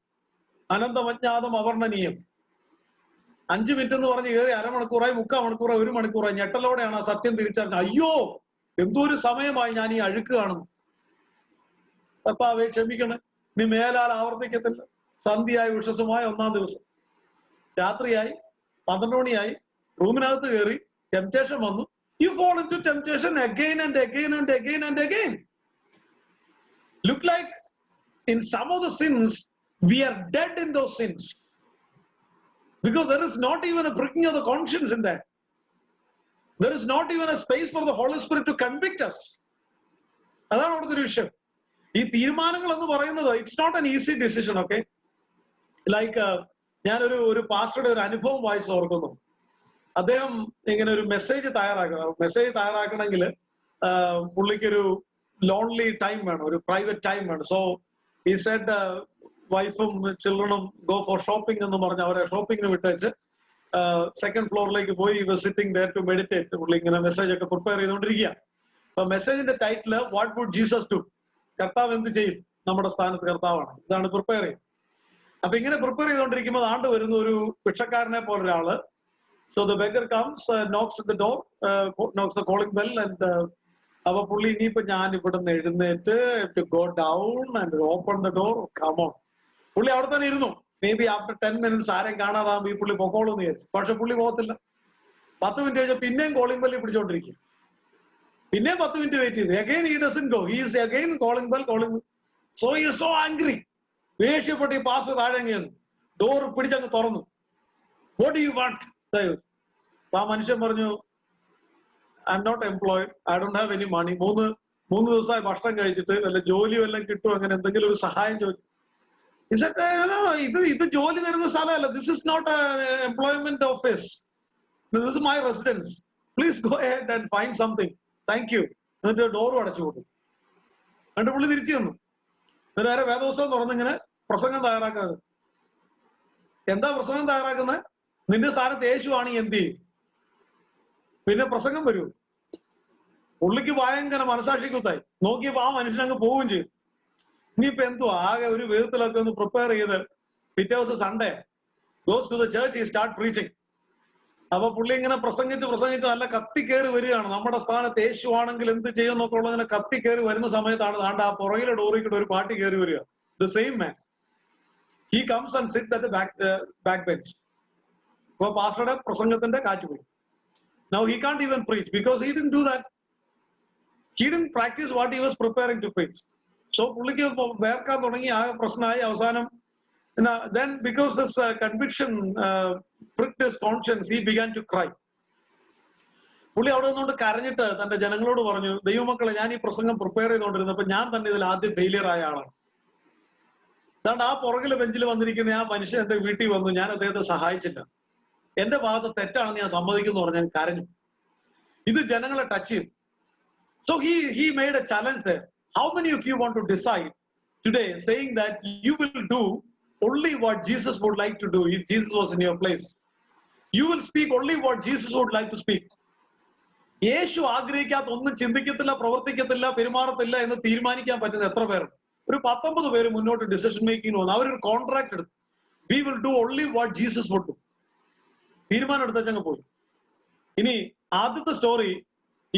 അനന്തമജ്ഞാതം അവർണ്ണനീയം. 5 മിനിറ്റ് എന്ന് പറഞ്ഞ് കയറി അരമണിക്കൂറായി, 3/4 മണിക്കൂറായി, 1 മണിക്കൂറായി. ഞെട്ടലോടെയാണ് ആ സത്യം തിരിച്ചറിഞ്ഞത്. അയ്യോ, എന്തോരു സമയമായി ഞാൻ ഈ അഴുക്ക് കാണുന്നു. കർത്താവെ ക്ഷമിക്കണേ, നീ മേലാൽ ആവർത്തിക്കത്തില്ല. സന്ധ്യയായി, ഉഷസുമായ 1-ാം ദിവസം, രാത്രിയായി, 12 മണിയായി, റൂമിനകത്ത് കയറി, ടെംപ്റ്റേഷൻ വന്നു. You fall into temptation again and again and again and again. Look like in some of the sins, we are dead in those sins. Because there is not even a pricking of the conscience in that. There is not even a space for the Holy Spirit to convict us. അതാണ് അവിടുത്തെ ഒരു വിഷയം. ഈ തീരുമാനങ്ങൾ എന്ന് പറയുന്നത്, it's not an easy decision. Okay, like ഞാനൊരു പാസ്റ്ററുടെ ഒരു അനുഭവം വായിച്ച് ഓർക്കുന്നു. അദ്ദേഹം ഇങ്ങനെ ഒരു മെസ്സേജ് തയ്യാറാക്കണമെങ്കിൽ പുള്ളിക്കൊരു ലോൺലി ടൈം വേണം, ഒരു പ്രൈവറ്റ് ടൈം വേണം. സോ ഈ സെഡ് വൈഫും ചിൽഡ്രനും ഗോ ഫോർ ഷോപ്പിംഗ് എന്ന് പറഞ്ഞ് അവരെ ഷോപ്പിങ്ങിന് വിട്ടേച്ച് 2nd ഫ്ലോറിലേക്ക് പോയി സിറ്റിംഗ് ദെയർ ടു മെഡിറ്റേറ്റ്. പുള്ളി ഇങ്ങനെ മെസ്സേജ് ഒക്കെ പ്രിപ്പയർ ചെയ്തുകൊണ്ടിരിക്കുക. അപ്പൊ മെസ്സേജിന്റെ title what would Jesus do, കർത്താവ് എന്ത് ചെയ്യും നമ്മുടെ സ്ഥാനത്ത് കർത്താവാണ്, ഇതാണ് പ്രിപ്പയർ ചെയ്യുന്നത്. അപ്പൊ ഇങ്ങനെ പ്രിപ്പയർ ചെയ്തുകൊണ്ടിരിക്കുമ്പോൾ ആണ്ട് വരുന്ന ഒരു ഭിക്ഷക്കാരനെ പോലെ ഒരാള്. So the beggar comes, knocks at the door, knocks the calling bell, and അപ്പൊ പുള്ളി ഇനിയിപ്പോ ഞാൻ ഇവിടുന്ന് എഴുന്നേറ്റ് to go down and open the door, come on. പുള്ളി അവിടെ തന്നെ ഇരുന്നു. മേ ബി ആഫ്റ്റർ 10 minutes ആരെയും കാണാതാകുമ്പോ ഈ പുള്ളി പൊക്കോളൂന്ന് വിചാരിച്ചു. പക്ഷെ പുള്ളി പോകത്തില്ല. 10 മിനിറ്റ് കഴിഞ്ഞാൽ പിന്നെയും കോളിംഗ് ബെല്ലിൽ പിടിച്ചോണ്ടിരിക്കും. പിന്നെയും 10 മിനിറ്റ് വെയിറ്റ് ചെയ്തു. Again he doesn't go. He is again calling bell. So he is so angry. ദേഷ്യപ്പെട്ട് ഈ പാസ്റ്റർ താഴെ അങ്ങ് ഡോർ പിടിച്ചങ്ങ് തുറന്നു. What do you want? ആ മനുഷ്യൻ പറഞ്ഞു, I'm not employed, I don't have any money. 3 ദിവസമായി ഭക്ഷണം കഴിച്ചിട്ട് വല്ല ജോലി വല്ലതും കിട്ടും, അങ്ങനെ എന്തെങ്കിലും ഒരു സഹായം ചോദിച്ചു. ഇത് ജോലി തരുന്ന സ്ഥലമല്ല, this is not employment office, this is my residence, please go ahead and find something, thank you. എന്നിട്ട് ഡോറും അടച്ചു കൊടുത്തു. എന്നിട്ട് പുള്ളി തിരിച്ചു തന്നു. എന്നിട്ട് വേറെ വേദോത്സവം തുറന്നിങ്ങനെ പ്രസംഗം തയ്യാറാക്കാറ്. എന്താ പ്രസംഗം തയ്യാറാക്കുന്നത്? നിന്റെ സ്ഥാനത്ത് യേശുവാണ്, എന്ത് ചെയ്യും? പിന്നെ പ്രസംഗം വരൂ. പുള്ളിക്ക് ഭയങ്കര മനസാക്ഷിക്കുത്തായി. നോക്കിയപ്പോ ആ മനുഷ്യനങ്ങ് പോവുകയും ചെയ്തു. ഇനിയിപ്പോ എന്തോ ആകെ ഒരു വിധത്തിലൊക്കെ ഒന്ന് പ്രിപ്പയർ ചെയ്ത് പിറ്റേ ദിവസം Sunday goes to the church, he start preaching. അപ്പൊ പുള്ളി ഇങ്ങനെ പ്രസംഗിച്ച് നല്ല കത്തിക്കേറി വരികയാണ്. നമ്മുടെ സ്ഥാനത്ത് യേശു ആണെങ്കിൽ എന്ത് ചെയ്യും എന്നൊക്കെ ഉള്ള ഇങ്ങനെ കത്തിക്കേറി വരുന്ന സമയത്താണ് താണ്ട ആ പുറകിലെ ഡോറിക്കൂടെ ഒരു പാട്ടി കയറി വരിക. The same man, he comes and sit at back bench. അപ്പൊ പാസ്റ്ററുടെ പ്രസംഗത്തിന്റെ കാറ്റ് പോയി. Now he can't even preach because he didn't do that. He didn't practice what he was preparing to preach. So പുള്ളിക്ക് വേർക്കാൻ തുടങ്ങി, ആകെ പ്രശ്നമായി. അവസാനം then because his conviction pricked his conscience, he began to cry. പുള്ളി അവിടെ നിന്നുകൊണ്ട് കരഞ്ഞിട്ട് തന്റെ ജനങ്ങളോട് പറഞ്ഞു, ദൈവമക്കളെ, ഞാൻ ഈ പ്രസംഗം പ്രിപ്പയർ ചെയ്തുകൊണ്ടിരുന്നപ്പോ ഞാൻ തന്നെ ഇതിൽ ആദ്യം ഫെയിലിയർ ആയ ആളാണ്. അതുകൊണ്ട് ആ പുറകിലെ ബെഞ്ചിൽ വന്നിരിക്കുന്ന ആ മനുഷ്യൻ എന്റെ വീട്ടിൽ വന്നു, ഞാൻ അദ്ദേഹത്തെ സഹായിച്ചില്ല, എന്റെ ഭാഗത്ത് തെറ്റാണെന്ന് ഞാൻ സമ്മതിക്കുന്നു പറഞ്ഞ് ഞാൻ കരഞ്ഞു. ഇത് ജനങ്ങളെ ടച്ച് ചെയ്തു. So he made a challenge there. How many of you want to decide today saying that you will do only what Jesus would like to do if Jesus was in your place? You will speak only what Jesus would like to speak. യേശു ആഗ്രഹിക്കാത്ത ഒന്നും ചിന്തിക്കത്തില്ല, പ്രവർത്തിക്കത്തില്ല, പെരുമാറത്തില്ല എന്ന് തീരുമാനിക്കാൻ പറ്റുന്ന എത്ര പേരുണ്ട്? ഒരു 19 പേര് മുന്നോട്ട് ഡിസിഷൻ മേക്കിംഗ് വന്നു. അവരൊരു കോൺട്രാക്ട് എടുത്തു. We will do only what Jesus would do. തീരുമാനം എടുത്തങ്ങ് പോയി. ഇനി ആദ്യത്തെ സ്റ്റോറി,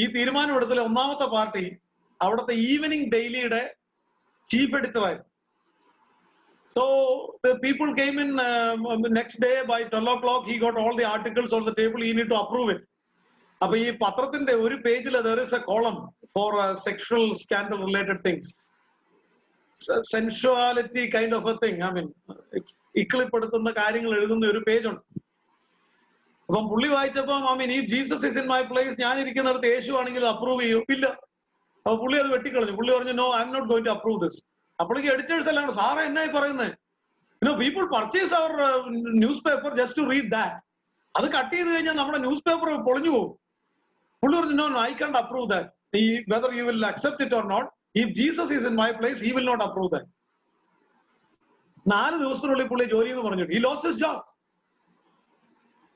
ഈ തീരുമാനം എടുത്തതിലെ ഒന്നാമത്തെ പാർട്ടി അവിടുത്തെ ഈവനിങ് ഡെയിലിയുടെ ചീഫ് എഡിറ്ററായിരുന്നു. So the people came in next day by 12 o'clock. He got all the articles on the table. He need to approve it. അപ്പൊ ഈ പത്രത്തിന്റെ ഒരു പേജിൽ there is a column for sexual scandal related things, sensuality kind of a thing. I mean, ഇക്കിളിപ്പെടുത്തുന്ന കാര്യങ്ങൾ എഴുതുന്ന ഒരു page ഉണ്ട്. അപ്പം പുള്ളി വായിച്ചപ്പം, if Jesus is in my place, ഞാൻ ഇരിക്കുന്നിടത്ത് യേശു ആണെങ്കിൽ അപ്രൂവ് ചെയ്യും? ഇല്ല. അപ്പൊ പുള്ളി അത് വെട്ടിക്കളഞ്ഞു. പുള്ളി പറഞ്ഞു, no, I am not going to approve this. അപ്പോഴേക്ക് എഡിറ്റേഴ്സ് എല്ലാം സാറേ എന്നായി പറയുന്നത്, people purchase our newspaper just to read that. അത് കട്ട് ചെയ്ത് കഴിഞ്ഞാൽ നമ്മുടെ ന്യൂസ് പേപ്പർ പൊളിഞ്ഞു പോകും. പുള്ളി പറഞ്ഞു, no, I can't approve that. Whether you will accept it or not, if Jesus is in my place, he will not approve that. 4 ദിവസത്തിനുള്ളിൽ പുള്ളി ജോലി എന്ന് പറഞ്ഞു. He lost his job.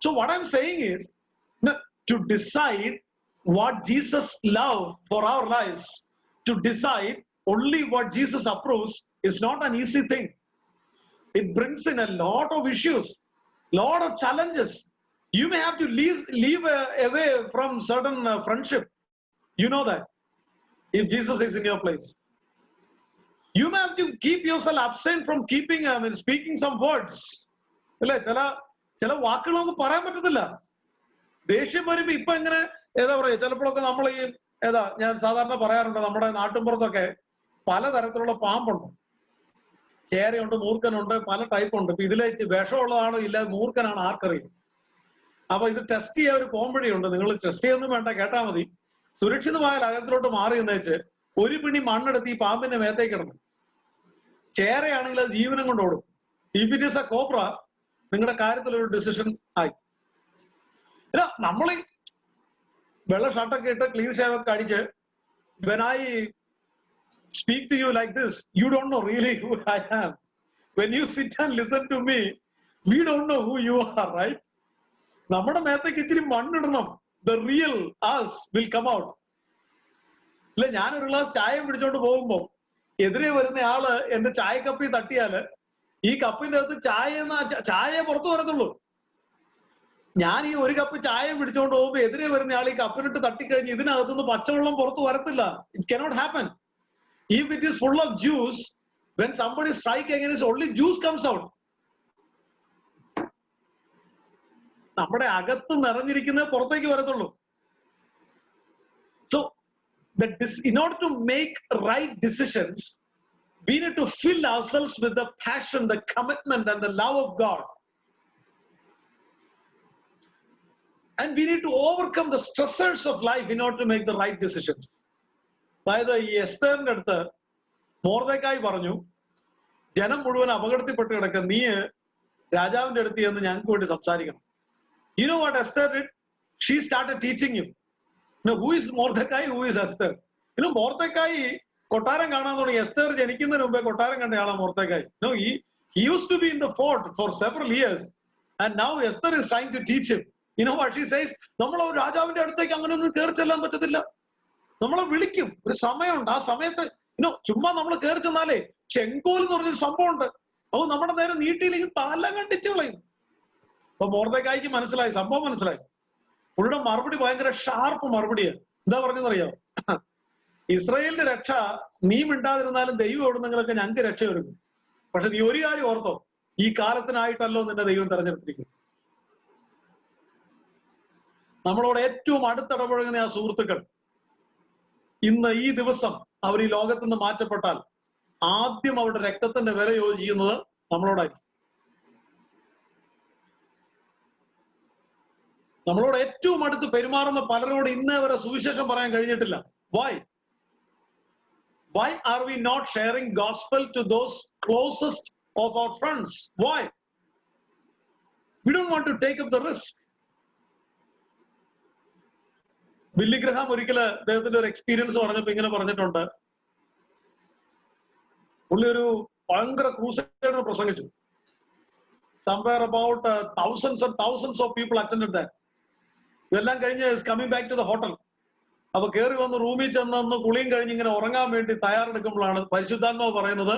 So what I'm saying is, to decide what Jesus loved for our lives, to decide only what Jesus approves, is not an easy thing. It brings in a lot of issues, lot of challenges. You may have to leave away from certain friendship. You know that, if Jesus is in your place. You may have to keep yourself absent from speaking some words. ചില വാക്കുകൾ നമുക്ക് പറയാൻ പറ്റത്തില്ല. ദേഷ്യം വരുമ്പോ ഇപ്പൊ എങ്ങനെ ഏതാ പറയാ, ചിലപ്പോഴൊക്കെ നമ്മൾ ഞാൻ സാധാരണ പറയാറുണ്ട്, നമ്മുടെ നാട്ടിൻപുറത്തൊക്കെ പലതരത്തിലുള്ള പാമ്പുണ്ട്. ചേരയുണ്ട്, മൂർഖനുണ്ട്, പല ടൈപ്പ് ഉണ്ട്. ഇപ്പൊ ഇതിലേക്ക് വിഷമുള്ളതാണോ ഇല്ല മൂർഖനാണ് ആർക്കറിയും. അപ്പൊ ഇത് ടെസ്റ്റ് ചെയ്യാൻ ഒരു പോംവഴിയുണ്ട്. നിങ്ങൾ ടെസ്റ്റ് ചെയ്യൊന്നും വേണ്ട, കേട്ടാ മതി. സുരക്ഷിതമായ അകത്തിലോട്ട് മാറി എന്നുവെച്ച് ഒരു പിണി മണ്ണെടുത്ത് ഈ പാമ്പിന്റെ മേത്തേക്ക് ഇടണം. ചേരയാണെങ്കിൽ അത് ജീവനം കൊണ്ട് ഓടും. If it is A cobra, നിങ്ങളുടെ കാര്യത്തിൽ ഒരു ഡിസിഷൻ ആയി. നമ്മൾ വെള്ള ഷർട്ടൊക്കെ ഇട്ട് ക്ലീൻ ഷേവ് ഒക്കെ അടിച്ച്, when I speak to you like this, you don't know really who I am. When you sit and listen to me, we don't know who you are, right? നമ്മുടെ മേത്തേക്ക് ഇച്ചിരി മണ്ണിടണം. The real us will come out. അല്ലെ, ഞാനൊരു glass ചായ പിടിച്ചോണ്ട് പോകുമ്പോ എതിരെ വരുന്ന ആള് എന്റെ ചായക്കപ്പി തട്ടിയാല് ഈ കപ്പിന്റെ അകത്ത് ചായ പുറത്തു വരത്തുള്ളൂ. ഞാൻ ഈ ഒരു കപ്പ് ചായ പിടിച്ചോണ്ട് പോകുമ്പോ എതിരെ വരുന്ന ആൾ ഈ കപ്പിനിട്ട് തട്ടിക്കഴിഞ്ഞ് ഇതിനകത്തുനിന്ന് പച്ചവെള്ളം പുറത്തു വരത്തില്ല. It cannot happen. If it is full of juice, when somebody strike against, only juice comes out. നമ്മുടെ അകത്ത് നിറഞ്ഞിരിക്കുന്നത് പുറത്തേക്ക് വരത്തുള്ളൂ. So in order to make right decisions, we need to fill ourselves with the passion, the commitment, and the love of God. And we need to overcome the stressors of life in order to make the right decisions. അതായത് ഈ എസ്തേറിന്റെ അടുത്ത് മൊർദെഖായി പറഞ്ഞു, ജനം മുഴുവൻ അപകടത്തിൽപ്പെട്ട് കിടക്കുക, നീ രാജാവിന്റെ അടുത്ത് ചെന്ന് ഞങ്ങൾക്ക് വേണ്ടി സംസാരിക്കണം. You know what Esther did? She started teaching him. Who is Mordecai? Who is Esther? Mordecai കൊട്ടാരം കാണാൻ തുടങ്ങി. എസ്തർ ജനിക്കുന്നതിന് മുമ്പേ കൊട്ടാരം കണ്ട ആളാ Mordecai. No, he used to be in the fort for several years, and now Esther is trying to teach him. You know what she says? നമ്മൾ രാജാവിന്റെ അടുത്തേക്ക് അങ്ങനെ ഒന്നും കയറി ചെല്ലാൻ പറ്റത്തില്ല. നമ്മളെ വിളിക്കും, ഒരു സമയമുണ്ട്. ആ സമയത്ത് ചുമ്മാ നമ്മൾ കയറി ചെന്നാലേ ചെങ്കോൽ എന്ന് പറഞ്ഞൊരു സംഭവം ഉണ്ട്. അത് നമ്മുടെ നേരെ നീട്ടിയില്ലെങ്കിൽ തല കണ്ടിച്ച് കളയും. അപ്പൊ മൊർദെഖായിക്ക് മനസ്സിലായി, സംഭവം മനസ്സിലായി. പുള്ളിയുടെ മറുപടി ഭയങ്കര ഷാർപ്പ് മറുപടിയാണ്. എന്താ പറഞ്ഞെന്നറിയോ? ഇസ്രായേലിന്റെ രക്ഷ നീ മിണ്ടാതിരുന്നാലും ദൈവം എവിടുന്നെങ്കിലൊക്കെ ഞങ്ങൾക്ക് രക്ഷയൊരുക്കും. പക്ഷെ നീ ഒരു കാര്യം ഓർത്തോ, ഈ കാലത്തിനായിട്ടല്ലോ നിന്നെ ദൈവം തെരഞ്ഞെടുത്തിരിക്കുന്നു. നമ്മളോട് ഏറ്റവും അടുത്തിടപഴകുന്ന ആ സുഹൃത്തുക്കൾ ഇന്ന് ഈ ദിവസം അവർ ഈ ലോകത്ത് നിന്ന് മാറ്റപ്പെട്ടാൽ ആദ്യം അവരുടെ രക്തത്തിന്റെ വില യോജിക്കുന്നത് നമ്മളോടായിരിക്കും. നമ്മളോട് ഏറ്റവും അടുത്ത് പെരുമാറുന്ന പലരോട് ഇന്നേ വരെ സുവിശേഷം പറയാൻ കഴിഞ്ഞിട്ടില്ല. Why are we not sharing gospel to those closest of our friends? Why? We don't want to take up the risk. Billy Graham ഒരിക്കല് അദ്ദേഹത്തിന്റെ ഒരു എക്സ്പീരിയൻസ് പറഞ്ഞപ്പോ ഇങ്ങനെ പറഞ്ഞിട്ടുണ്ട്. പുള്ളി ഒരു ഭയങ്കര ക്രൂസൈഡ് പ്രസംഗിച്ചു. Somewhere about thousands and thousands of people attended that. ഇതെല്ലാം കഴിഞ്ഞ് coming back to the hotel. അപ്പൊ കയറി വന്ന് റൂമിൽ ചെന്ന് കുളിയും കഴിഞ്ഞ് ഇങ്ങനെ ഉറങ്ങാൻ വേണ്ടി തയ്യാറെടുക്കുമ്പോഴാണ് പരിശുദ്ധാത്മാവ് പറയുന്നത്,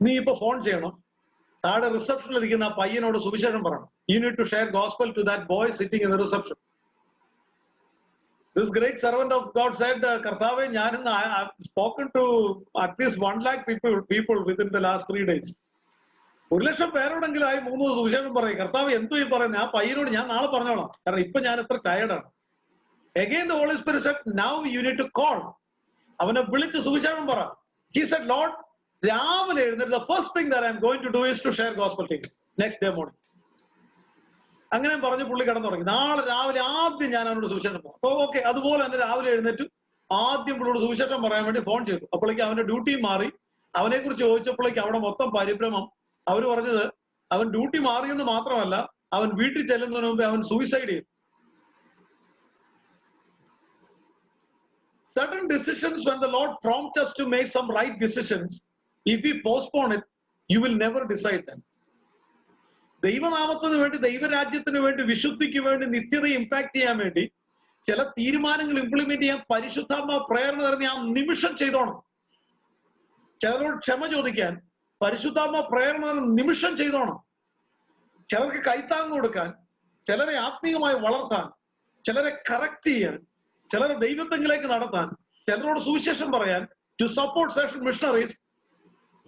നീ ഇപ്പൊ ഫോൺ ചെയ്യണം, താഴെ റിസപ്ഷനിൽ ഇരിക്കുന്ന ആ പയ്യനോട് സുവിശേഷം പറയണം. You need to share gospel to that boy sitting in the reception. This great servant of God said, കർത്താവേ, ഞാനിന്ന് I've spoken to at least 1 lakh people within the last 3 days. 1,00,000 പേരോടെങ്കിലും ആയി 3 സുവിശേഷം പറയും. കർത്താവ് എന്തോ ഈ പറയുന്നത്? ആ പയ്യനോട് ഞാൻ നാളെ പറഞ്ഞോളാം, കാരണം ഇപ്പൊ ഞാൻ എത്ര ടയർഡാണ്. Again the Holy Spirit said, now you need to call. അവനെ വിളിച്ച് സുവിശേഷം പറ. He said, Lord, രാവിലെ എഴുന്നേറ്റ് the first thing that I am going to do is to share gospel to you next day morning. അങ്ങനെ പറഞ്ഞ് പുള്ളി കിടന്നുറങ്ങി. നാളെ രാവിലെ ആദ്യം ഞാൻ അവനോട് സുവിശേഷം പറയാം. അപ്പൊ ഓക്കെ, അതുപോലെ തന്നെ രാവിലെ എഴുന്നേറ്റ് ആദ്യം പുള്ളിയോട് സുവിശേഷം പറയാൻ വേണ്ടി ഫോൺ ചെയ്തു. അപ്പോഴേക്ക് അവന്റെ ഡ്യൂട്ടി മാറി. അവനെ കുറിച്ച് ചോദിച്ചപ്പോഴേക്ക് അവിടെ മൊത്തം പരിഭ്രമം. അവര് പറഞ്ഞത് അവൻ ഡ്യൂട്ടി മാറിയെന്ന് മാത്രമല്ല, അവൻ വീട്ടിൽ ചെല്ലുന്നതിന് മുമ്പേ അവൻ സൂയിസൈഡ് ചെയ്തു. Certain decisions, when the Lord prompts us to make some right decisions, if we postpone it, you will never decide them. ദൈവനാമത്തിന് വേണ്ടി, ദൈവരാജ്യത്തിന് വേണ്ടി, വിശുദ്ധിക്ക് വേണ്ടി, നിത്യത ഇമ്പാക്ട് ചെയ്യാൻ വേണ്ടി ചില തീരുമാനങ്ങൾ ഇംപ്ലിമെന്റ് ചെയ്യാൻ പരിശുദ്ധാത്മാവ് പ്രേരണ തരുന്ന ആ നിമിഷം ചെയ്തോണം. ചിലരോട് ക്ഷമ ചോദിക്കാൻ പരിശുദ്ധാത്മാവ് പ്രേരണ നിമിഷം ചെയ്തോണം. ചിലർക്ക് കൈത്താങ് കൊടുക്കാൻ, ചിലരെ ആത്മീയമായി വളർത്താൻ, ചിലരെ കറക്റ്റ് ചെയ്യാൻ, ചിലരെ ദൈവത്വത്തിലേക്ക് നടത്താൻ, ചിലരോട് സുവിശേഷം പറയാൻ, to support certain missionaries.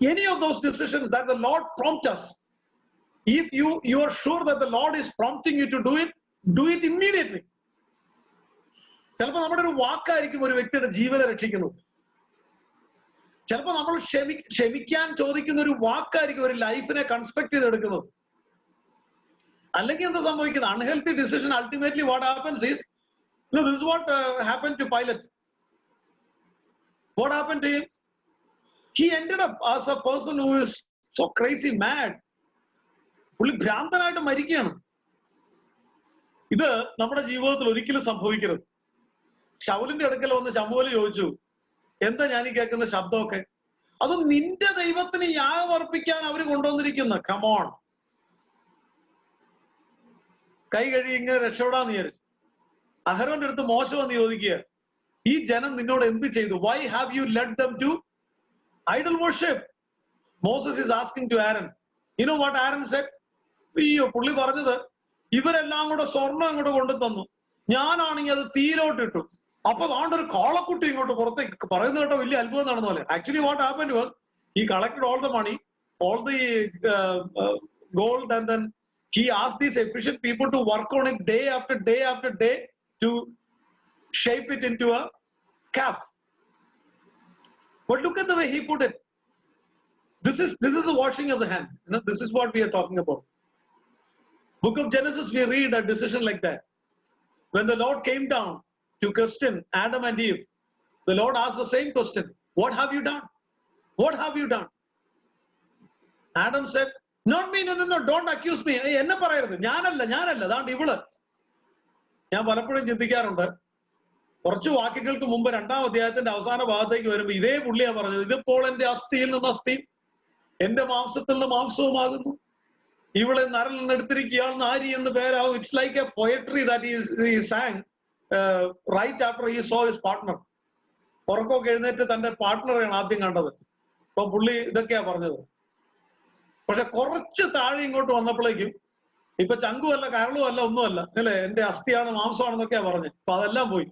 Any of those decisions that the Lord prompts us, if you are sure that the Lord is prompting you to do it immediately. ചിലപ്പോൾ നമ്മുടെ ഒരു വാക്കായിരിക്കും ഒരു വ്യക്തിയുടെ ജീവനെ രക്ഷിക്കുന്നത്. ചിലപ്പോൾ നമ്മൾ ക്ഷമിക്കാൻ ചോദിക്കുന്ന ഒരു വാക്കായിരിക്കും ഒരു ലൈഫിനെ കൺസ്ട്രക്ട് ചെയ്തെടുക്കുന്നത്. അല്ലെങ്കിൽ എന്താ സംഭവിക്കുന്നത്? Unhealthy decision ultimately what happens is, this is what happened to Pilate. What happened to him? He ended up as a person who is so crazy mad. പുള്ളി ഭ്രാന്തനായിട്ട് മരിക്കുകയാണ്. ഇത് നമ്മുടെ ജീവിതത്തിൽ ഒരിക്കലും സംഭവിക്കരുത്. ശൗലിന്റെ അടുക്കൽ വന്ന് ശമൂവേൽ ചോദിച്ചു, എന്താ ഞാൻ ഈ കേൾക്കുന്ന ശബ്ദമൊക്കെ? അത് നിന്റെ ദൈവത്തിന് യാഗം അർപ്പിക്കാൻ അവര് കൊണ്ടുവന്നിരിക്കുന്ന. കമോൺ, കൈ കഴുകി ഇങ്ങനെ രക്ഷപ്പെടാന്ന് വിചാരിച്ചു. അഹരോന്റെ അടുത്ത് മോശ വന്ന് ചോദിക്കുക, ഈ ജനം നിന്നോട് എന്ത് ചെയ്തു? Why have you led them to idol worship? Moses is asking to Aaron. You know what Aaron said? അയ്യോ, പുള്ളി പറഞ്ഞത് ഇവരെല്ലാം കൂടെ സ്വർണ്ണം അങ്ങോട്ട് കൊണ്ടു തന്നു, ഞാനാണെങ്കിൽ അത് തീരോട്ടിട്ടു. അപ്പൊ അതുകൊണ്ട് ഒരു കാളക്കുട്ടി ഇങ്ങോട്ട് പുറത്തേക്ക് പറയുന്നത് കേട്ടോ വലിയ അത്ഭുതം നടന്ന പോലെ. Actually what happened was, he collected all the money, all the gold, and then he asked these efficient people to work on it day after day after day to shape it into a calf. But look at the way he put it. This is the washing of the hand. You know, this is what we are talking about. Book of Genesis, we read a decision like that. When the Lord came down to question Adam and Eve, the Lord asked the same question. What have you done? What have you done? Adam said, not me, no, don't accuse me. എന്നെ പറയരുത്, ഞാനല്ല, അതാണ്ട് ഇവള്. ഞാൻ പലപ്പോഴും ചിന്തിക്കാറുണ്ട്, കുറച്ച് വാക്യങ്ങൾക്ക് മുമ്പ് 2-ാം അധ്യായത്തിന്റെ അവസാന ഭാഗത്തേക്ക് വരുമ്പോ ഇതേ പുള്ളിയാ പറഞ്ഞത്, ഇതിപ്പോൾ എന്റെ അസ്ഥിയിൽ നിന്ന് അസ്ഥിയും എന്റെ മാംസത്തിൽ നിന്ന് മാംസവുമാകുന്നു, ഇവളെ നരൽ നിന്ന് എടുത്തിരിക്കുക നാരി എന്ന് പേരാവും. It's like a poetry that he sang right after he saw his partner. ഉറക്കമൊക്കെ എഴുന്നേറ്റ് തന്റെ പാർട്ട്ണറെയാണ് ആദ്യം കണ്ടത്. അപ്പൊ പുള്ളി ഇതൊക്കെയാ പറഞ്ഞത്. പക്ഷെ കുറച്ച് താഴെ ഇങ്ങോട്ട് വന്നപ്പോഴേക്കും ഇപ്പൊ ചങ്കുമല്ല കരളുമല്ല ഒന്നുമല്ല അല്ലെ, എന്റെ അസ്ഥിയാണ് മാംസമാണെന്നൊക്കെയാ പറഞ്ഞത്. അപ്പൊ അതെല്ലാം പോയി.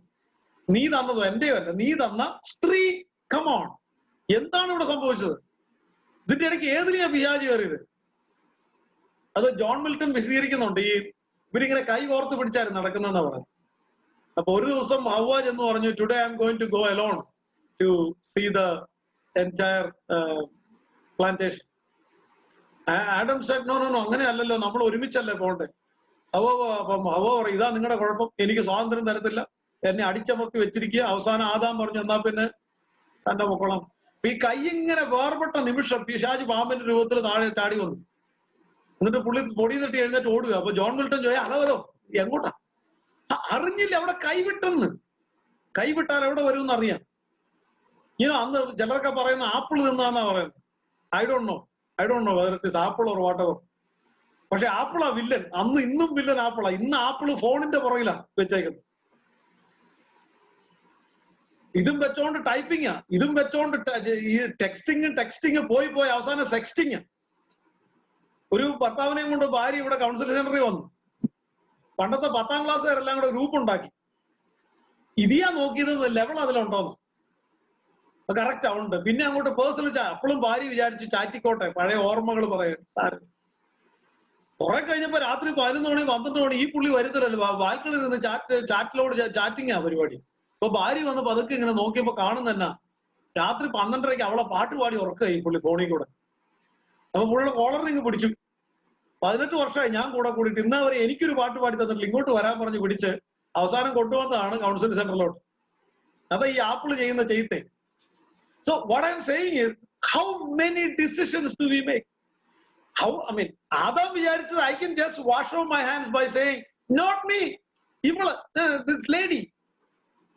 നീ തന്നതോ എന്റെയോ അല്ല, നീ തന്ന സ്ത്രീ. കമോൺ, എന്താണ് ഇവിടെ സംഭവിച്ചത്? ഇതിന്റെ ഇടയ്ക്ക് ഏതിനെയാ പിശാച് കയറിയത്? അത് ജോൺ മിൽട്ടൺ വിശദീകരിക്കുന്നുണ്ട്. ഇവരിങ്ങനെ കൈ കോർത്ത് പിടിച്ചായിരുന്നു നടക്കുന്നതെന്നാ പറയുന്നത്. അപ്പൊ ഒരു ദിവസം ഹവ്വ എന്ന് പറഞ്ഞു, today I'm going to go alone to see the entire plantation. Adam said no no no, അങ്ങനെ അല്ലല്ലോ, നമ്മൾ ഒരുമിച്ചല്ലേ പോണ്ടേ. അപ്പം ഹവ്വ പറയും, ഇതാ നിങ്ങളുടെ കുഴപ്പം, എനിക്ക് സ്വാതന്ത്ര്യം തരത്തില്ല, എന്നെ അടിച്ചമർത്തി വെച്ചിരിക്കുക. അവസാനം ആദാം പറഞ്ഞു, എന്നാ പിന്നെ തന്റെ മക്കളും. ഈ കൈ ഇങ്ങനെ വേർപെട്ട നിമിഷം പിശാച് പാമ്പിന്റെ രൂപത്തിൽ താഴെ ചാടി വന്നു. എന്നിട്ട് പുള്ളി പൊടി തട്ടി എഴുന്നേറ്റ് ഓടുക. അപ്പൊ ജോൺ മിൽട്ടൺ ചോദിച്ചാൽ അളവരോ എങ്ങോട്ടാ? അറിഞ്ഞില്ല അവിടെ കൈവിട്ടെന്ന്. കൈവിട്ടാൽ എവിടെ വരും എന്ന് അറിയാം. അന്ന് ചിലരൊക്കെ പറയുന്ന ആപ്പിൾ തിന്നാന്നാ പറയുന്നത്. I don't know whether it is apple or what ever. പക്ഷെ ആപ്പിളാ വില്ലൻ. അന്ന് ഇന്നും വില്ലൻ ആപ്പിളാ. ഇന്ന് ആപ്പിള് ഫോണിന്റെ പുറകിലാ വെച്ചേക്കുന്നത്. ഇതും വെച്ചോണ്ട് ടൈപ്പിങ്ങാ, ഇതും വെച്ചോണ്ട് ഈ ടെക്സ്റ്റിങ് പോയി അവസാനം സെക്സ്റ്റിങ്. ഒരു ഭർത്താവിനെയും കൊണ്ട് ഭാര്യ ഇവിടെ കൗൺസിൽ സെന്ററിൽ വന്നു. പണ്ടത്തെ 10ാം ക്ലാസ്സുകാരെല്ലാം കൂടെ ഗ്രൂപ്പ് ഉണ്ടാക്കി. ഇതിയാ നോക്കിയത് ലെവൽ അതിലുണ്ടോന്ന്. കറക്റ്റ് ഉണ്ട്. പിന്നെ അങ്ങോട്ട് പേഴ്സണൽ അപ്പോഴും ഭാര്യ വിചാരിച്ചു ചാറ്റിക്കോട്ടെ, പഴയ ഓർമ്മകൾ പറയും. കുറെ കഴിഞ്ഞപ്പോ രാത്രി 11 മണി 12 മണി ഈ പുള്ളി വരുന്നില്ലല്ലോ, ബാൽക്കണിയിൽ നിന്ന് ചാറ്റിങ്ങാ പരിപാടി. അപ്പൊ ഭാര്യ വന്ന് പതുക്കെ ഇങ്ങനെ നോക്കിയപ്പോ കാണുന്ന രാത്രി 12:30 അവളെ പാട്ട് പാടി ഉറക്കുക ഈ പുള്ളി ഫോണിൽ കൂടെ. അപ്പൊ പുള്ളിയുടെ കോളറിങ് പിടിച്ചു. 18 വർഷമായി ഞാൻ കൂടെ കൂടിയിട്ട് ഇന്ന് അവരെ എനിക്കൊരു പാട്ട് പാടി തന്നിട്ടില്ല. ഇങ്ങോട്ട് വരാൻ പറഞ്ഞ് പിടിച്ച് അവസാനം കൊണ്ടുവന്നതാണ് കൗൺസിൽ സെന്ററിലോട്ട്. അതാ ഈ ആപ്പിള് ചെയ്യുന്ന ചെയ്ത്തേ. So what I am saying is, how many decisions do we make? ആദാം വിചാരിച്ചത് I can just wash off my hands by saying not me, ഇവള് ദിസ് ലേഡി.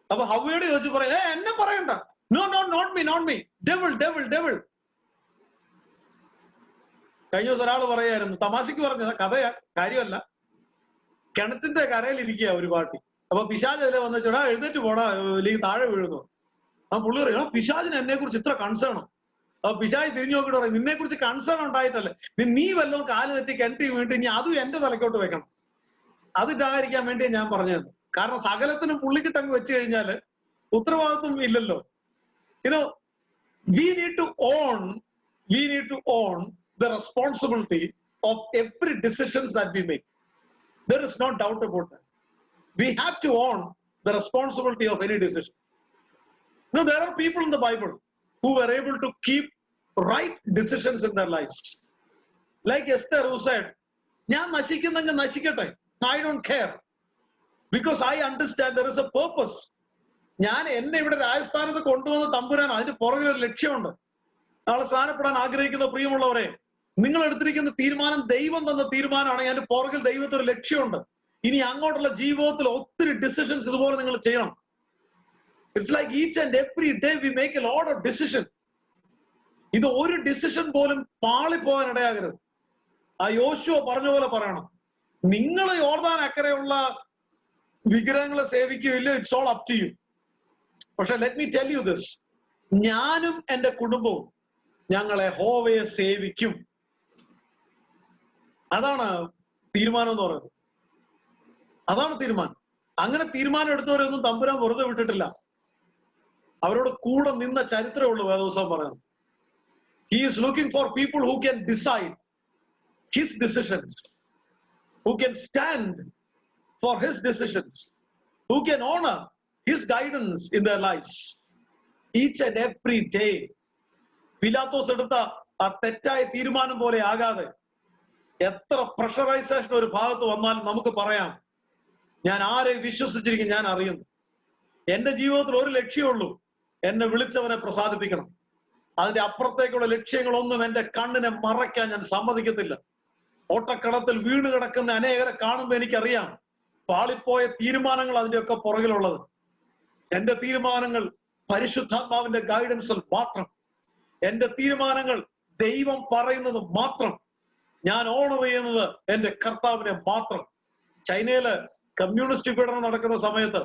അപ്പൊ ഹവ്വയോട് ചോദിച്ചു പറയാ, എന്നെ പറയണ്ട, നോട്ട് മീ, ഡെവിൾ. കഴിഞ്ഞ ദിവസം ഒരാൾ പറയായിരുന്നു, തമാശക്ക് പറഞ്ഞ കഥയാ, കാര്യമല്ല. കിണറ്റിന്റെ കരയിൽ ഇരിക്കുക ഒരു പാട്ടി. അപ്പൊ പിശാച് അതിലെ വന്നിട്ടാ എഴുന്നേറ്റ് പോടാ അല്ലെങ്കിൽ താഴെ വീഴുന്നു. ആ പുള്ളി പറയും, പിശാചിന് എന്നെ കുറിച്ച് ഇത്ര കൺസേണോ? അപ്പൊ പിശാച് തിരിഞ്ഞു നോക്കിയിട്ട് പറയും, നിന്നെ കുറിച്ച് കൺസേൺ ഉണ്ടായിട്ടല്ലേ, നീ വല്ലതും കാല് തെറ്റി കിണറ്റി വീണിട്ട് ഇനി അതും എന്റെ തലക്കോട്ട് വെക്കണം. അതിട്ടായിരിക്കാൻ വേണ്ടി ഞാൻ പറഞ്ഞത്. കാരണം സകലത്തിനും പുള്ളിക്കിട്ടങ്ങ് വെച്ച് കഴിഞ്ഞാല് ഉത്തരവാദിത്വം ഇല്ലല്ലോ. we need to own the responsibility of every decisions that we make. There is no doubt about that. We have to own the responsibility of any decision. There are people in the Bible who were able to keep right decisions in their lives. Like Esther, who said, "Njan nashikkannenge nashikkatte, I don't care, because I understand there is a purpose." ഞാൻ എന്നെ ഇവിടെ രാജസ്ഥാനത്ത് കൊണ്ടുവന്ന് തമ്പുരാൻ, അതിന്റെ പുറകിൽ ഒരു ലക്ഷ്യമുണ്ട്. നാളെ സ്ഥാനപ്പെടാൻ ആഗ്രഹിക്കുന്ന പ്രിയമുള്ളവരെ, നിങ്ങൾ എടുത്തിരിക്കുന്ന തീരുമാനം ദൈവം തന്ന തീരുമാനമാണ്. അതിന്റെ പുറകിൽ ദൈവത്തിന് ഒരു ലക്ഷ്യമുണ്ട്. ഇനി അങ്ങോട്ടുള്ള ജീവിതത്തിൽ ഒത്തിരി ഡിസിഷൻസ് ഇതുപോലെ നിങ്ങൾ ചെയ്യണം. It's like each and every day we make a lot of decision. ഇത് ഒരു ഡിസിഷൻ പോലും പാളിപ്പോകാൻ ഇടയാകരുത്. ആ യോശുവ പറഞ്ഞ പോലെ പറയണം, നിങ്ങൾ യോർദാൻ അക്കരെയുള്ള വിഗ്രഹങ്ങളെ സേവിക്കുകയില്ല, it's all up to you. പക്ഷെ let me tell you this, ഞാനും എന്റെ കുടുംബവും ഞങ്ങളെ യഹോവയെ സേവിക്കും. അതാണ് തീരുമാനം എന്ന് പറയുന്നത്. അതാണ് തീരുമാനം. അങ്ങനെ തീരുമാനം എടുത്തവരൊന്നും തമ്പുരാൻ വെറുതെ വിട്ടിട്ടില്ല. അവരോട് കൂടെ നിന്ന ചരിത്രമുള്ളൂ വേദപുസ്തകം പറയുന്നത്. He is looking for people who can decide his decisions, who can stand for his decisions, who can honor his guidance in their lives each and every day. Pilathos എടുത്ത ആ തെറ്റായ തീരുമാനം പോലെ ആകാതെ എത്ര പ്രഷറൈസേഷൻ ഒരു ഭാഗത്ത് വന്നാലും നമുക്ക് പറയാം, ഞാൻ ആരെ വിശ്വസിച്ചിരിക്കും, ഞാൻ അറിയുന്നു. എന്റെ ജീവിതത്തിൽ ഒരു ലക്ഷ്യമുള്ളൂ, എന്നെ വിളിച്ചവനെ പ്രസാദിപ്പിക്കണം. അതിന്റെ അപ്പുറത്തേക്കുള്ള ലക്ഷ്യങ്ങളൊന്നും എന്റെ കണ്ണിനെ മറയ്ക്കാൻ ഞാൻ സമ്മതിക്കത്തില്ല. ഓട്ടക്കടത്തിൽ വീണ് കിടക്കുന്ന അനേകരെ കാണുമ്പോൾ എനിക്കറിയാം പാളിപ്പോയ തീരുമാനങ്ങൾ അതിന്റെയൊക്കെ പുറകിലുള്ളത്. എന്റെ തീരുമാനങ്ങൾ പരിശുദ്ധാത്മാവിന്റെ ഗൈഡൻസിൽ മാത്രം, എന്റെ തീരുമാനങ്ങൾ ദൈവം പറയുന്നത് മാത്രം, ഞാൻ ഓണർ ചെയ്യുന്നത് എന്റെ കർത്താവിനെ മാത്രം. ചൈനയില് കമ്മ്യൂണിസ്റ്റ് പീഡനം നടക്കുന്ന സമയത്ത്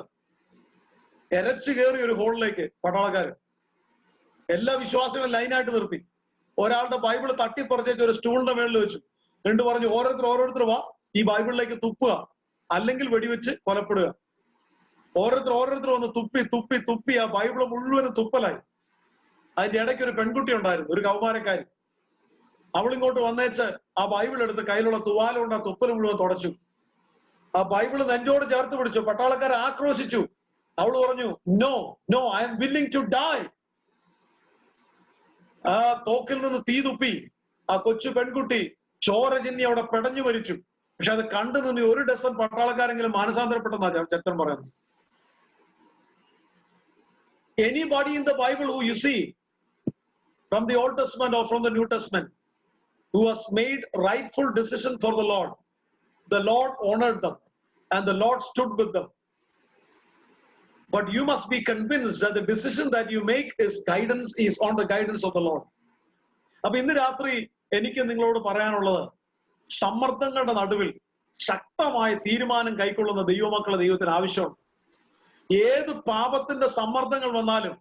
എരച്ചു കയറി ഒരു ഹോളിലേക്ക് പട്ടാളക്കാര് എല്ലാ വിശ്വാസികളും ലൈനായിട്ട് നിർത്തി. ഒരാളുടെ ബൈബിള് തട്ടിപ്പറിച്ച് ഒരു സ്റ്റൂളിന്റെ മേളിൽ വെച്ചു. എന്നിട്ട് പറഞ്ഞു, ഓരോരുത്തർ വാ, ഈ ബൈബിളിലേക്ക് തുപ്പുക, അല്ലെങ്കിൽ വെടിവെച്ച് കൊലപ്പെടുക. ഓരോരുത്തർ ഒന്ന് തുപ്പി ആ ബൈബിള് മുഴുവനും തുപ്പലായി. അതിന്റെ ഇടയ്ക്ക് ഒരു പെൺകുട്ടി ഉണ്ടായിരുന്നു, ഒരു കൗമാരക്കാരി. അവളിങ്ങോട്ട് വന്നേച്ച് ആ ബൈബിൾ എടുത്ത് കയ്യിലുള്ള തുവാല കൊണ്ട് ആ തുപ്പൽ മുഴുവൻ തുടച്ചു. ആ ബൈബിള് നെഞ്ചോട് ചേർത്ത് പിടിച്ചു. പട്ടാളക്കാരെ ആക്രോശിച്ചു. അവൾ പറഞ്ഞു, no I'm willing to die. ആ തോക്കിൽ നിന്ന് തീ തുപ്പി ആ കൊച്ചു പെൺകുട്ടി ചോരജന്യ അവിടെ പെടഞ്ഞു മരിച്ചു. പക്ഷെ അത് കണ്ടു നിന്ന് 1 ഡസൻ പട്ടാളക്കാരെങ്കിലും മാനസാന്തരപ്പെട്ടെന്നാ ചരിത്രം പറയുന്നത്. Anybody in the Bible who you see from the Old Testament or from the New Testament who has made rightful decision for the Lord honored them and the Lord stood with them. But you must be convinced that the decision that you make is on the guidance of the Lord. അപ്പൊ ഇന്ന് രാത്രി എനിക്ക് നിങ്ങളോട് പറയാനുള്ളത്, സമ്മർദ്ദങ്ങളുടെ നടുവിൽ ശക്തമായ തീരുമാനം കൈക്കൊള്ളുന്ന ദൈവമക്കളെ ദൈവത്തിന് ആവശ്യമുണ്ട്. ഏത് പാപത്തിന്റെ സമ്മർദ്ദങ്ങൾ വന്നാലും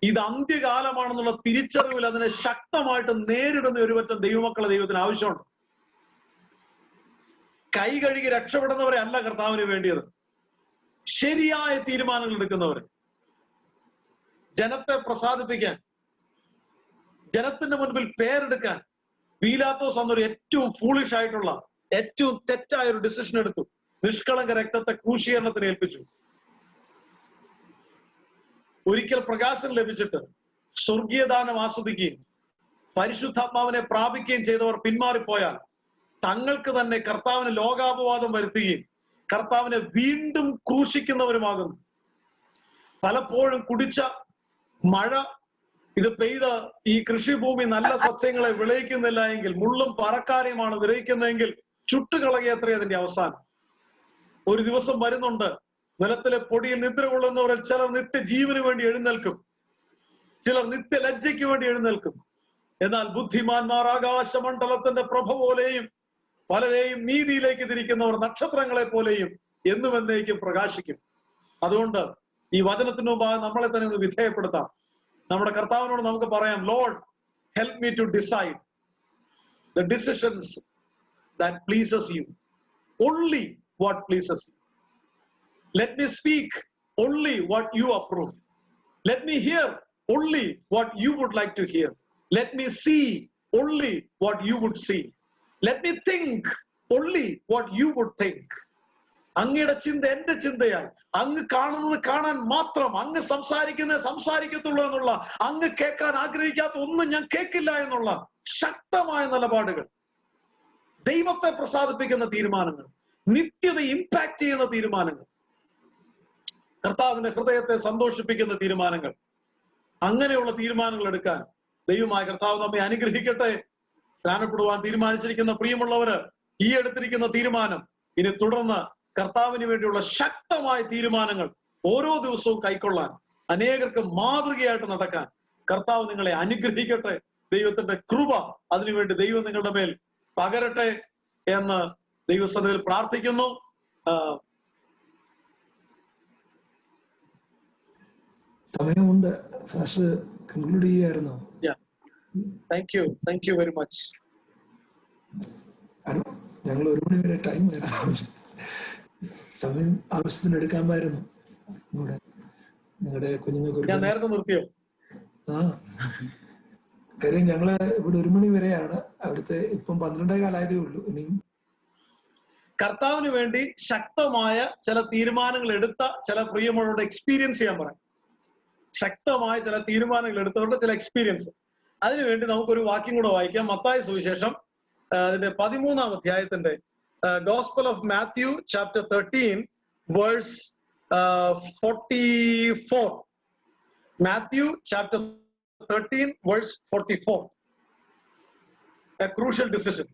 ഇത് അന്ത്യകാലമാണെന്നുള്ള തിരിച്ചറിവിൽ അതിനെ ശക്തമായിട്ട് നേരിടുന്ന ഒരുപറ്റം ദൈവമക്കളെ ദൈവത്തിന് ആവശ്യമുണ്ട്. കൈ കഴുകി രക്ഷപ്പെടുന്നവരെ അല്ല കർത്താവിന് വേണ്ടിയത്, ശരിയായ തീരുമാനങ്ങൾ എടുക്കുന്നവര്. ജനത്തെ പ്രസാദിപ്പിക്കാൻ, ജനത്തിന്റെ മുൻപിൽ പേരെടുക്കാൻ പീലാത്തോസ് അന്നൊരു ഏറ്റവും ഫൂളിഷ് ആയിട്ടുള്ള, ഏറ്റവും തെറ്റായ ഒരു ഡിസിഷൻ എടുത്തു. നിഷ്കളങ്ക രക്തത്തെ ക്രൂശീകരണത്തിന് ഏൽപ്പിച്ചു. ഒരിക്കൽ പ്രകാശം ലഭിച്ചിട്ട് സ്വർഗീയദാനം ആസ്വദിക്കുകയും പരിശുദ്ധാത്മാവിനെ പ്രാപിക്കുകയും ചെയ്തവർ പിന്മാറിപ്പോയാൽ തങ്ങൾക്ക് തന്നെ കർത്താവിന് ലോകാപവാദം വരുത്തുകയും കർത്താവിനെ വീണ്ടും ക്രൂശിക്കുന്നവരുമാകുന്നു. പലപ്പോഴും കുടിച്ച മഴ ഇത് പെയ്ത ഈ കൃഷിഭൂമി നല്ല സസ്യങ്ങളെ വിളയിക്കുന്നില്ല എങ്കിൽ, മുള്ളും പറക്കാരെയുമാണ് വിളയിക്കുന്നതെങ്കിൽ ചുട്ടുകളയത്രേ അതിന്റെ അവസാനം. ഒരു ദിവസം വരുന്നുണ്ട്, നിലത്തിലെ പൊടിയിൽ നിദ്ര കൊള്ളുന്നവരിൽ ചിലർ നിത്യജീവന് വേണ്ടി എഴുന്നേൽക്കും, ചിലർ നിത്യലജ്ജയ്ക്ക് വേണ്ടി എഴുന്നേൽക്കും. എന്നാൽ ബുദ്ധിമാന്മാർ ആകാശമണ്ഡലത്തിന്റെ പ്രഭ പോലെയും പലരെയും നീതിയിലേക്ക് തിരിക്കുന്നവർ നക്ഷത്രങ്ങളെ പോലെയും എന്നും എന്നേക്കും പ്രകാശിക്കും. അതുകൊണ്ട് ഈ വചനത്തിന് മുമ്പാകെ നമ്മളെ തന്നെ ഒന്ന് വിധേയപ്പെടുത്താം. നമ്മുടെ കർത്താവിനോട് നമുക്ക് പറയാം, lord help me to decide the decisions that pleases you, only what pleases you. Let me speak only what you approve. Let me hear only what you would like to hear. Let me see only what you would see. Let me think only what you would think. അങ്ങയുടെ ചിന്ത എന്റെ ചിന്തയായി, അങ്ങ് കാണുന്നത് കാണാൻ മാത്രം, അങ്ങ് സംസാരിക്കുന്നത് സംസാരിക്കത്തുള്ളൂ എന്നുള്ള, അങ്ങ് കേൾക്കാൻ ആഗ്രഹിക്കാത്ത ഒന്നും ഞാൻ കേൾക്കില്ല എന്നുള്ള ശക്തമായ നിലപാടുകൾ, ദൈവത്തെ പ്രസാദിപ്പിക്കുന്ന തീരുമാനങ്ങൾ, നിത്യത ഇമ്പാക്ട് ചെയ്യുന്ന തീരുമാനങ്ങൾ, കർത്താവിന്റെ ഹൃദയത്തെ സന്തോഷിപ്പിക്കുന്ന തീരുമാനങ്ങൾ, അങ്ങനെയുള്ള തീരുമാനങ്ങൾ എടുക്കാൻ ദൈവമായ കർത്താവ് നമ്മെ അനുഗ്രഹിക്കട്ടെ. സ്നാനപ്പെടുവാൻ തീരുമാനിച്ചിരിക്കുന്ന പ്രിയമുള്ളവര്, ഈ എടുത്തിരിക്കുന്ന തീരുമാനം ഇനി തുടർന്ന് കർത്താവിന് വേണ്ടിയുള്ള ശക്തമായ തീരുമാനങ്ങൾ ഓരോ ദിവസവും കൈക്കൊള്ളാൻ, അനേകർക്ക് മാതൃകയായിട്ട് നടക്കാൻ കർത്താവ് നിങ്ങളെ അനുഗ്രഹിക്കട്ടെ. ദൈവത്തിന്റെ കൃപ അതിനുവേണ്ടി ദൈവം നിങ്ങളുടെ മേൽ പകരട്ടെ എന്ന് ദൈവസന്നിധിയിൽ പ്രാർത്ഥിക്കുന്നു. സമയമുണ്ട്, ഫാസ്റ്റ് കൺക്ലൂഡ് ചെയ്യായിരുന്നോ? Thank you very much. ഞങ്ങൾ 1 മണി വരെ ടൈം സമയം ആവശ്യത്തിന് എടുക്കാമായിരുന്നു. നിങ്ങളുടെ കുഞ്ഞുങ്ങൾക്ക് നേരത്തെ നിർത്തിയോ? കാര്യം ഞങ്ങള് ഇവിടെ 1 മണി വരെയാണ്, അവിടുത്തെ ഇപ്പം 12:15 ഉള്ളൂ. ഇനിയും കർത്താവിന് വേണ്ടി ശക്തമായ ചില തീരുമാനങ്ങൾ എടുത്ത ചില പ്രിയമുള്ളവരുടെ എക്സ്പീരിയൻസ് ചെയ്യാൻ പറയാം. ശക്തമായ ചില തീരുമാനങ്ങൾ എടുത്തവരുടെ ചില എക്സ്പീരിയൻസ്. അതിനുവേണ്ടി നമുക്കൊരു വാക്യം കൂടെ വായിക്കാം. മത്തായി സുവിശേഷം അതിന്റെ 13-ാം അധ്യായത്തിന്റെ Gospel of Matthew chapter 13 verse 44. Matthew chapter 13 verse 44. A crucial decision.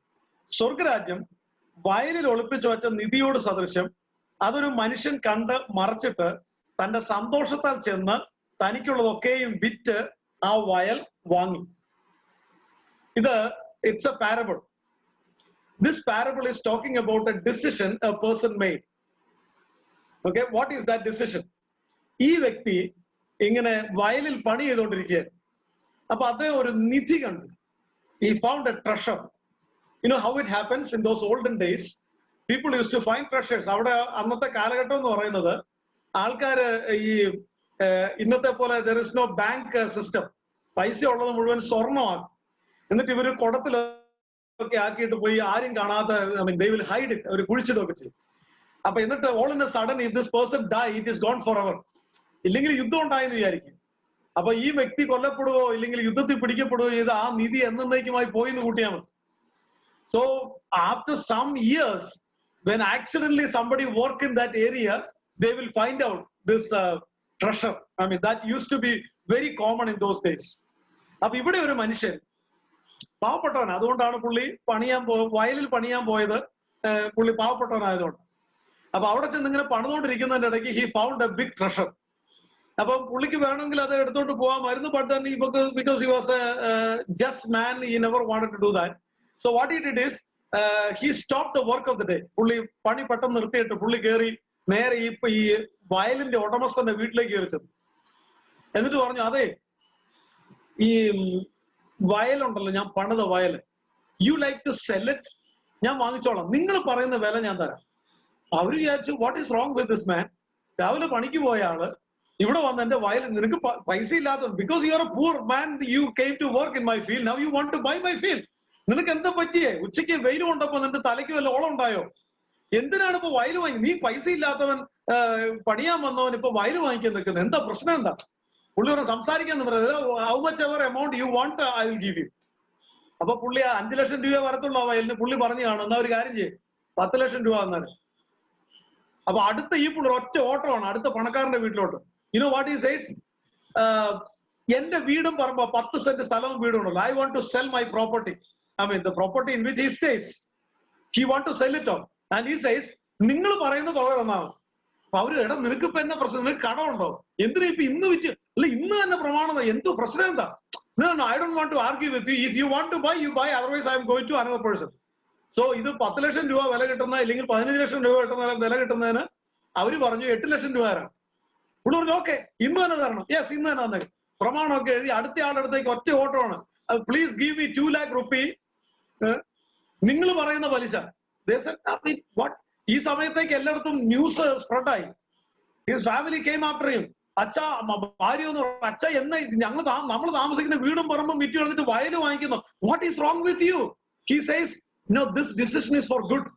സ്വർഗരാജ്യം വയലിൽ ഒളിപ്പിച്ചു വെച്ച നിധിയോട് സദൃശ്യം. അതൊരു മനുഷ്യൻ കണ്ട് മറച്ചിട്ട് തന്റെ സന്തോഷത്താൽ ചെന്ന് തനിക്കുള്ളതൊക്കെയും വിറ്റ് ആ വയൽ വാങ്ങി. It's a parable. This parable is talking about a decision a person made. Okay, what is that decision? ഈ വ്യക്തി ഇങ്ങനെ വയലിൽ പണി ചെയ്തുകൊണ്ടിരിക്കുകയാണ്. അപ്പൊ അദ്ദേഹം ഒരു നിധി കണ്ടു. He found a treasure. You know how it happens in those olden days? People use to find treasures. അവിടെ അന്നത്തെ കാലഘട്ടം എന്ന് പറയുന്നത് ആൾക്കാര് ഈ ഇന്നത്തെ പോലെ there is no bank system. പൈസ ഉള്ളത് മുഴുവൻ സ്വർണ്ണമാണ്. എന്നിട്ട് ഇവര് കുടത്തിലൊക്കെ ആക്കിയിട്ട് പോയി ആരും കാണാത്ത, they will hide it, അവർ കുഴിച്ചിടുകയൊക്കെ ചെയ്യും. അപ്പൊ എന്നിട്ട് all in a sudden if this person die it is gone forever. ഇല്ലെങ്കിൽ യുദ്ധം ഉണ്ടായെന്ന് വിചാരിക്കും. അപ്പൊ ഈ വ്യക്തി കൊല്ലപ്പെടുകയോ ഇല്ലെങ്കിൽ യുദ്ധത്തിൽ പിടിക്കപ്പെടുകയോ ചെയ്ത് ആ നിധി എന്നേക്കുമായി പോയി എന്ന് കൂട്ടിയാൽ മതി. So after some years, when accidentally somebody work in that area, they will find out this treasure. I mean, that used to be very common in those days. അപ്പൊ ഇവിടെ ഒരു മനുഷ്യൻ പാവപ്പെട്ടവൻ, അതുകൊണ്ടാണ് പുള്ളി വയലിൽ പണിയാൻ പോയത്. പുള്ളി പാവപ്പെട്ടവനായതുകൊണ്ട്. അപ്പൊ അവിടെ ചെന്ന് ഇങ്ങനെ പണിതുകൊണ്ടിരിക്കുന്നതിന്റെ ഇടയ്ക്ക് he found a big treasure. അപ്പൊ പുള്ളിക്ക് വേണമെങ്കിൽ അത് എടുത്തോണ്ട് പോകാമായിരുന്നു. But then because he was a just man, he never wanted to do that. So what he did is he stopped the work of the day. പുള്ളി പണി പെട്ടെന്ന് നിർത്തിയിട്ട് പുള്ളി കയറി നേരെ ഈ വയലിന്റെ ഉടമസ്ഥന്റെ വീട്ടിലേക്ക് കയറി ചെന്നു. എന്നിട്ട് പറഞ്ഞു, അതെ, ഈ വയലുണ്ടല്ലോ, ഞാൻ പണിത വയല്, you like to sell it, ഞാൻ വാങ്ങിച്ചോളാം, നിങ്ങൾ പറയുന്ന വില ഞാൻ തരാം. അവര് വിചാരിച്ചു, what is wrong with this man? രാവിലെ പണിക്ക് പോയ ആള് ഇവിടെ വന്ന് എന്റെ വയൽ, നിനക്ക് പൈസ ഇല്ലാത്ത, because you are a poor man, you came to work in my field, now you want to buy my field. നിനക്ക് എന്താ പറ്റിയേ? ഉച്ചയ്ക്ക് വെയിൽ കൊണ്ടപ്പോ നിന്റെ തലയ്ക്ക് വല്ല ഓളം ഉണ്ടായോ? എന്തിനാണ് ഇപ്പൊ വയൽ വാങ്ങി? നീ പൈസ ഇല്ലാത്തവൻ, പണിയാൻ വന്നവൻ ഇപ്പൊ വയൽ വാങ്ങിക്കാൻ നിൽക്കുന്നത്, എന്താ പ്രശ്നം? എന്താ? പുള്ളി പറഞ്ഞ സംസാരിക്കാന്ന് പറയുന്നത്, how much ever amount you want I will give you. അപ്പൊ പുള്ളി 5 ലക്ഷം രൂപ വരത്തുള്ള വയലിന് പുള്ളി പറഞ്ഞു കാണും, എന്നാ ഒരു കാര്യം ചെയ്യും, 10 ലക്ഷം രൂപ തന്നാല്. അപ്പൊ അടുത്ത ഈ പുള്ളി ഒറ്റ ഓട്ടമാണ് അടുത്ത പണക്കാരന്റെ വീട്ടിലോട്ട്. You know what he says? എന്റെ വീടും പറമ്പോ 10 സെന്റ് സ്ഥലവും വീടും ഉണ്ടല്ലോ, I want to sell my property. I mean the property in which he stays, he want to sell it on, and he says, നിങ്ങൾ പറയുന്ന തുക തന്നാണ്. അപ്പൊ അവര്, എടാ നിനക്കിപ്പോ എന്നാ പ്രശ്നം? നിനക്ക് കടമുണ്ടോ? എന്തിനാ ഇപ്പൊ ഇന്ന് വിറ്റ്? അല്ല ഇന്ന് തന്നെ പ്രമാണം, എന്തോ പ്രശ്നം എന്താ? No, I don't want to argue with you. If you want to buy, you buy. Otherwise, I am going to another person. So ഇത് 10 ലക്ഷം രൂപ വില കിട്ടുന്ന, അല്ലെങ്കിൽ 15 ലക്ഷം രൂപ വില കിട്ടുന്നതിന് അവര് പറഞ്ഞു 8 ലക്ഷം രൂപ തരാം. പുള്ളി പറഞ്ഞു, ഓക്കെ, ഇന്ന് തന്നെ തരണം. യെസ്, ഇന്ന് തന്നെ തന്നെ. പ്രമാണമൊക്കെ എഴുതി അടുത്ത ആളുടെ അടുത്തേക്ക് ഒറ്റ ഓട്ടമാണ്, please give me 2 lakh rupee. നിങ്ങൾ പറയുന്ന പലിശ. ഈ സമയത്തേക്ക് എല്ലായിടത്തും ന്യൂസ് സ്പ്രെഡായി. His family came after him. അച്ഛ, ഭാര്യ എന്ന് പറഞ്ഞു, അച്ഛ എന്ന് നമ്മൾ താമസിക്കുന്ന വീടും പറമ്പും വിറ്റ് കളഞ്ഞിട്ട് വയല് വാങ്ങിക്കുന്നു. What is wrong with you? He says, no, this decision is for good.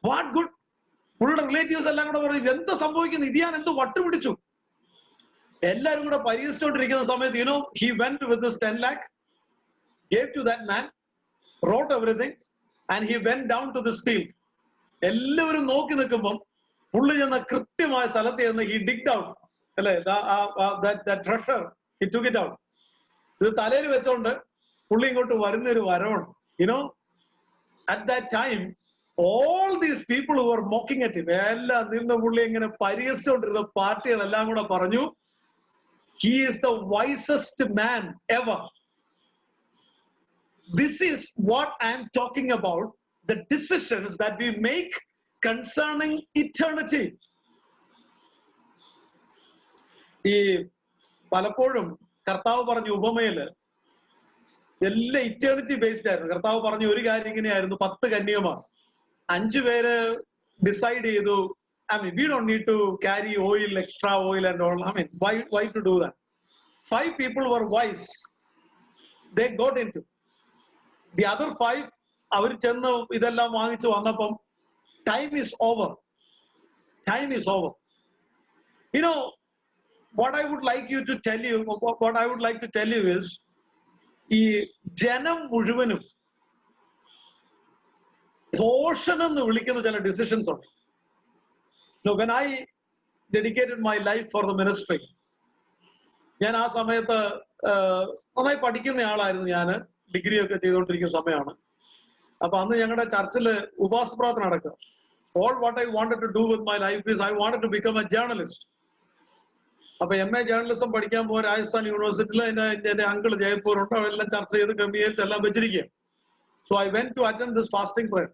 What good? പുള്ളിയുടെ റിലേറ്റീവ്സ് എല്ലാം കൂടെ പറയും, എന്താ സംഭവിക്കുന്നു? ഇത് ഞാൻ എന്ത് വട്ടുപിടിച്ചു? എല്ലാരും കൂടെ പരിഹസിച്ചുകൊണ്ടിരിക്കുന്ന സമയത്ത്, you know, he went with this 10 lakh, gave to that man, wrote everything, and he went down to this field. എല്ലാവരും നോക്കി നിൽക്കുമ്പോൾ പുള്ളി ചെന്ന കൃത്യമായ സ്ഥലത്ത് ചെന്ന് he digged out, അല്ലെ, that treasure, he took it out. ഇത് തലയിൽ വെച്ചോണ്ട് പുള്ളി ഇങ്ങോട്ട് വരുന്നൊരു വരവുണ്ട്. You know, at that time all these people who were mocking at him, എല്ലാം നിന്ന് പുള്ളി ഇങ്ങനെ പരിഹസിച്ചുകൊണ്ടിരുന്ന പാർട്ടികളെല്ലാം കൂടെ പറഞ്ഞു, he is the wisest man ever. This is what I am talking about, the decisions that we make concerning eternity. ഈ പലപ്പോഴും കർത്താവ് പറഞ്ഞ ഉപമയില് എല്ലാം ഇറ്റേണിറ്റി ബേസ്ഡ് ആയിരുന്നു. കർത്താവ് പറഞ്ഞ ഒരു കാര്യം ഇങ്ങനെയായിരുന്നു, 10 കന്യകമാർ, 5 പേര് ഡിസൈഡ് ചെയ്തു, I mean, we don't need to carry oil, extra oil and all. I mean, why to do that? 5 people were wise. They got into. The other 5, അവർ ചെന്ന് ഇതെല്ലാം വാങ്ങിച്ചു വന്നപ്പം time is over. Time is over. You know, what I would like to tell you is, ഈ ജനം മുഴുവനും portion എന്ന് വിളിക്കുന്ന ചില ഡിസിഷൻസ് ഉണ്ട്. When I dedicated my life for the ministry, ഞാൻ ആ സമയത്ത് നന്നായി പഠിക്കുന്ന ആളായിരുന്നു. ഞാൻ ഡിഗ്രി ഒക്കെ ചെയ്തുകൊണ്ടിരിക്കുന്ന സമയമാണ്. അപ്പൊ അന്ന് ഞങ്ങളുടെ ചർച്ചില് ഉപവാസ പ്രാർത്ഥന നടക്കുക. All what I wanted to do with my life is I wanted to become a journalist. അപ്പൊ MA ജേർണലിസം പഠിക്കാൻ പോയ രാജസ്ഥാൻ യൂണിവേഴ്സിറ്റിയിൽ എന്റെ അങ്കിൾ ജയ്പൂർ ഉണ്ട്, അവരെല്ലാം ചർച്ച ചെയ്ത് ക്രമീകരിച്ച് എല്ലാം വെച്ചിരിക്കുക. So I went to attend this fasting prayer.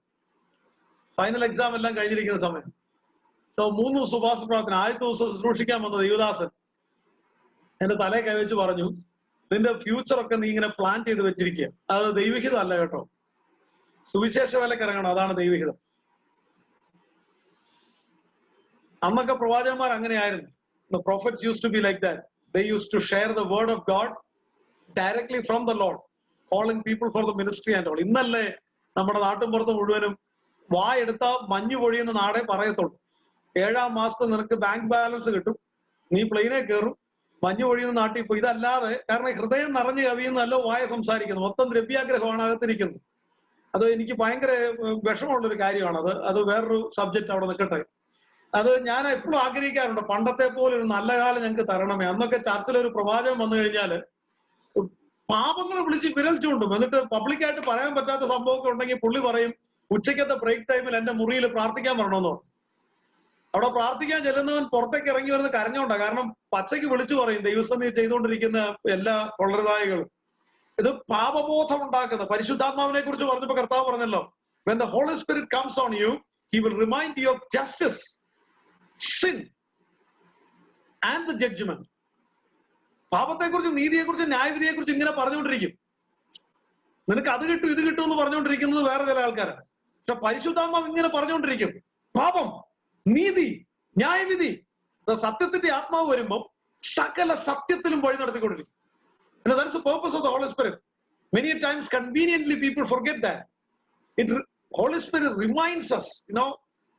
Final exam എല്ലാം കഴിഞ്ഞിരിക്കുന്ന സമയം. So 3 ദിവസം ഉപവാസ പ്രാർത്ഥന. ആദ്യത്തെ ദിവസം ശുശ്രൂഷിക്കാൻ വന്നത് യുവദാസൻ എന്റെ തലയെ കൈവച്ച് പറഞ്ഞു, നിന്റെ ഫ്യൂച്ചർ ഒക്കെ നീ ഇങ്ങനെ പ്ലാൻ ചെയ്ത് വെച്ചിരിക്കുക, അത് ദൈവഹിതമല്ല കേട്ടോ. സുവിശേഷ വേലയ്ക്ക് ഇറങ്ങണം, അതാണ് ദൈവഹിതം. അന്നൊക്കെ പ്രവാചകന്മാർ അങ്ങനെയായിരുന്നു. The prophets used to be like that. They used to share the word of God directly from the Lord, calling people for the ministry and all. ഇന്നല്ലേ നമ്മുടെ നാട്ടിൻപുറത്ത് മുഴുവനും വായെടുത്ത മഞ്ഞു പൊഴിയുന്ന നാടേ പറയത്തുള്ളൂ. 7-ാം മാസത്തിൽ നിനക്ക് ബാങ്ക് ബാലൻസ് കിട്ടും, നീ പ്ലെയിനെ കയറും, മഞ്ഞു പൊഴിയുന്ന നാട്ടിൽ പോയി. ഇതല്ലാതെ, കാരണം ഹൃദയം നിറഞ്ഞു കവിയുന്നല്ലോ വായ സംസാരിക്കുന്നു, മൊത്തം ദ്രവ്യാഗ്രഹമാണ് അകത്തിരിക്കുന്നത്. അത് എനിക്ക് ഭയങ്കര വിഷമമുള്ളൊരു കാര്യമാണ്. അത് വേറൊരു സബ്ജക്റ്റ് അവിടെ നിൽക്കട്ടെ. അത് ഞാൻ എപ്പോഴും ആഗ്രഹിക്കാറുണ്ട്, പണ്ടത്തെ പോലെ ഒരു നല്ല കാലം ഞങ്ങൾക്ക് തരണമേ. അന്നൊക്കെ ചർച്ചിലൊരു പ്രവാചകൻ വന്നു കഴിഞ്ഞാൽ പാപങ്ങളെ വിളിച്ച് വിരൽ ചൂണ്ടും. എന്നിട്ട് പബ്ലിക്കായിട്ട് പറയാൻ പറ്റാത്ത സംഭവമൊക്കെ ഉണ്ടെങ്കിൽ പുള്ളി പറയും, ഉച്ചയ്ക്കത്തെ ബ്രേക്ക് ടൈമിൽ എന്റെ മുറിയിൽ പ്രാർത്ഥിക്കാൻ വരണമെന്നോ. അവിടെ പ്രാർത്ഥിക്കാൻ ചെല്ലുന്നവൻ പുറത്തേക്ക് ഇറങ്ങി വരുന്ന കരഞ്ഞോണ്ടാ. കാരണം പച്ചയ്ക്ക് വിളിച്ചു പറയും ദൈവസന്നിധി ചെയ്തുകൊണ്ടിരിക്കുന്ന എല്ലാ കൊള്ളരുതായികളും. ഇത് പാപബോധം ഉണ്ടാക്കുന്ന. പരിശുദ്ധാത്മാവിനെ കുറിച്ച് പറഞ്ഞപ്പോ കർത്താവ് പറഞ്ഞല്ലോ, when the Holy Spirit comes on you, he will remind you of justice, sin and the judgment. പാപത്തെക്കുറിച്ചും നീതിയെക്കുറിച്ചും ന്യായവിധിയെക്കുറിച്ചും ഇങ്ങനെ പറഞ്ഞുകൊണ്ടിരിക്കും. നിനക്ക് അത് കിട്ടും ഇത് കിട്ടും എന്ന് പറഞ്ഞുകൊണ്ടിരിക്കുന്നത് വേറെ ചില ആൾക്കാരാണ്. പക്ഷെ പരിശുദ്ധാത്മാവ് ഇങ്ങനെ പറഞ്ഞുകൊണ്ടിരിക്കും, പാപം, നീതി, ന്യായവിധി. സത്യത്തിന്റെ ആത്മാവ് വരുമ്പോൾ സകല സത്യത്തിലും വഴി നടത്തിക്കൊണ്ടിരിക്കും. And that's the purpose of the Holy Spirit. Many times, conveniently, people forget that. Holy Spirit reminds us,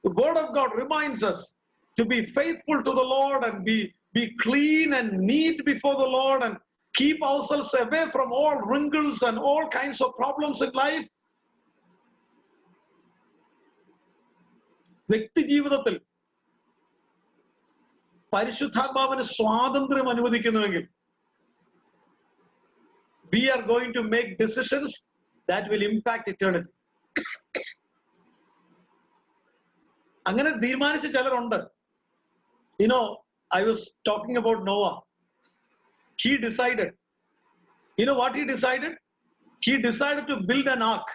the Word of God reminds us to be faithful to the Lord and be clean and neat before the Lord and keep ourselves away from all wrinkles and all kinds of problems in life. വ്യക്തി ജീവിതത്തിൽ പരിശുദ്ധാത്മാവിന് സ്വാതന്ത്ര്യം അനുവദിക്കുന്നുവെങ്കിൽ we are going to make decisions that will impact eternity. അങ്ങനെ തീരുമാനിച്ച ചിലരുണ്ട്. I was talking about Noah. He decided. You know what he decided? He decided to build an ark.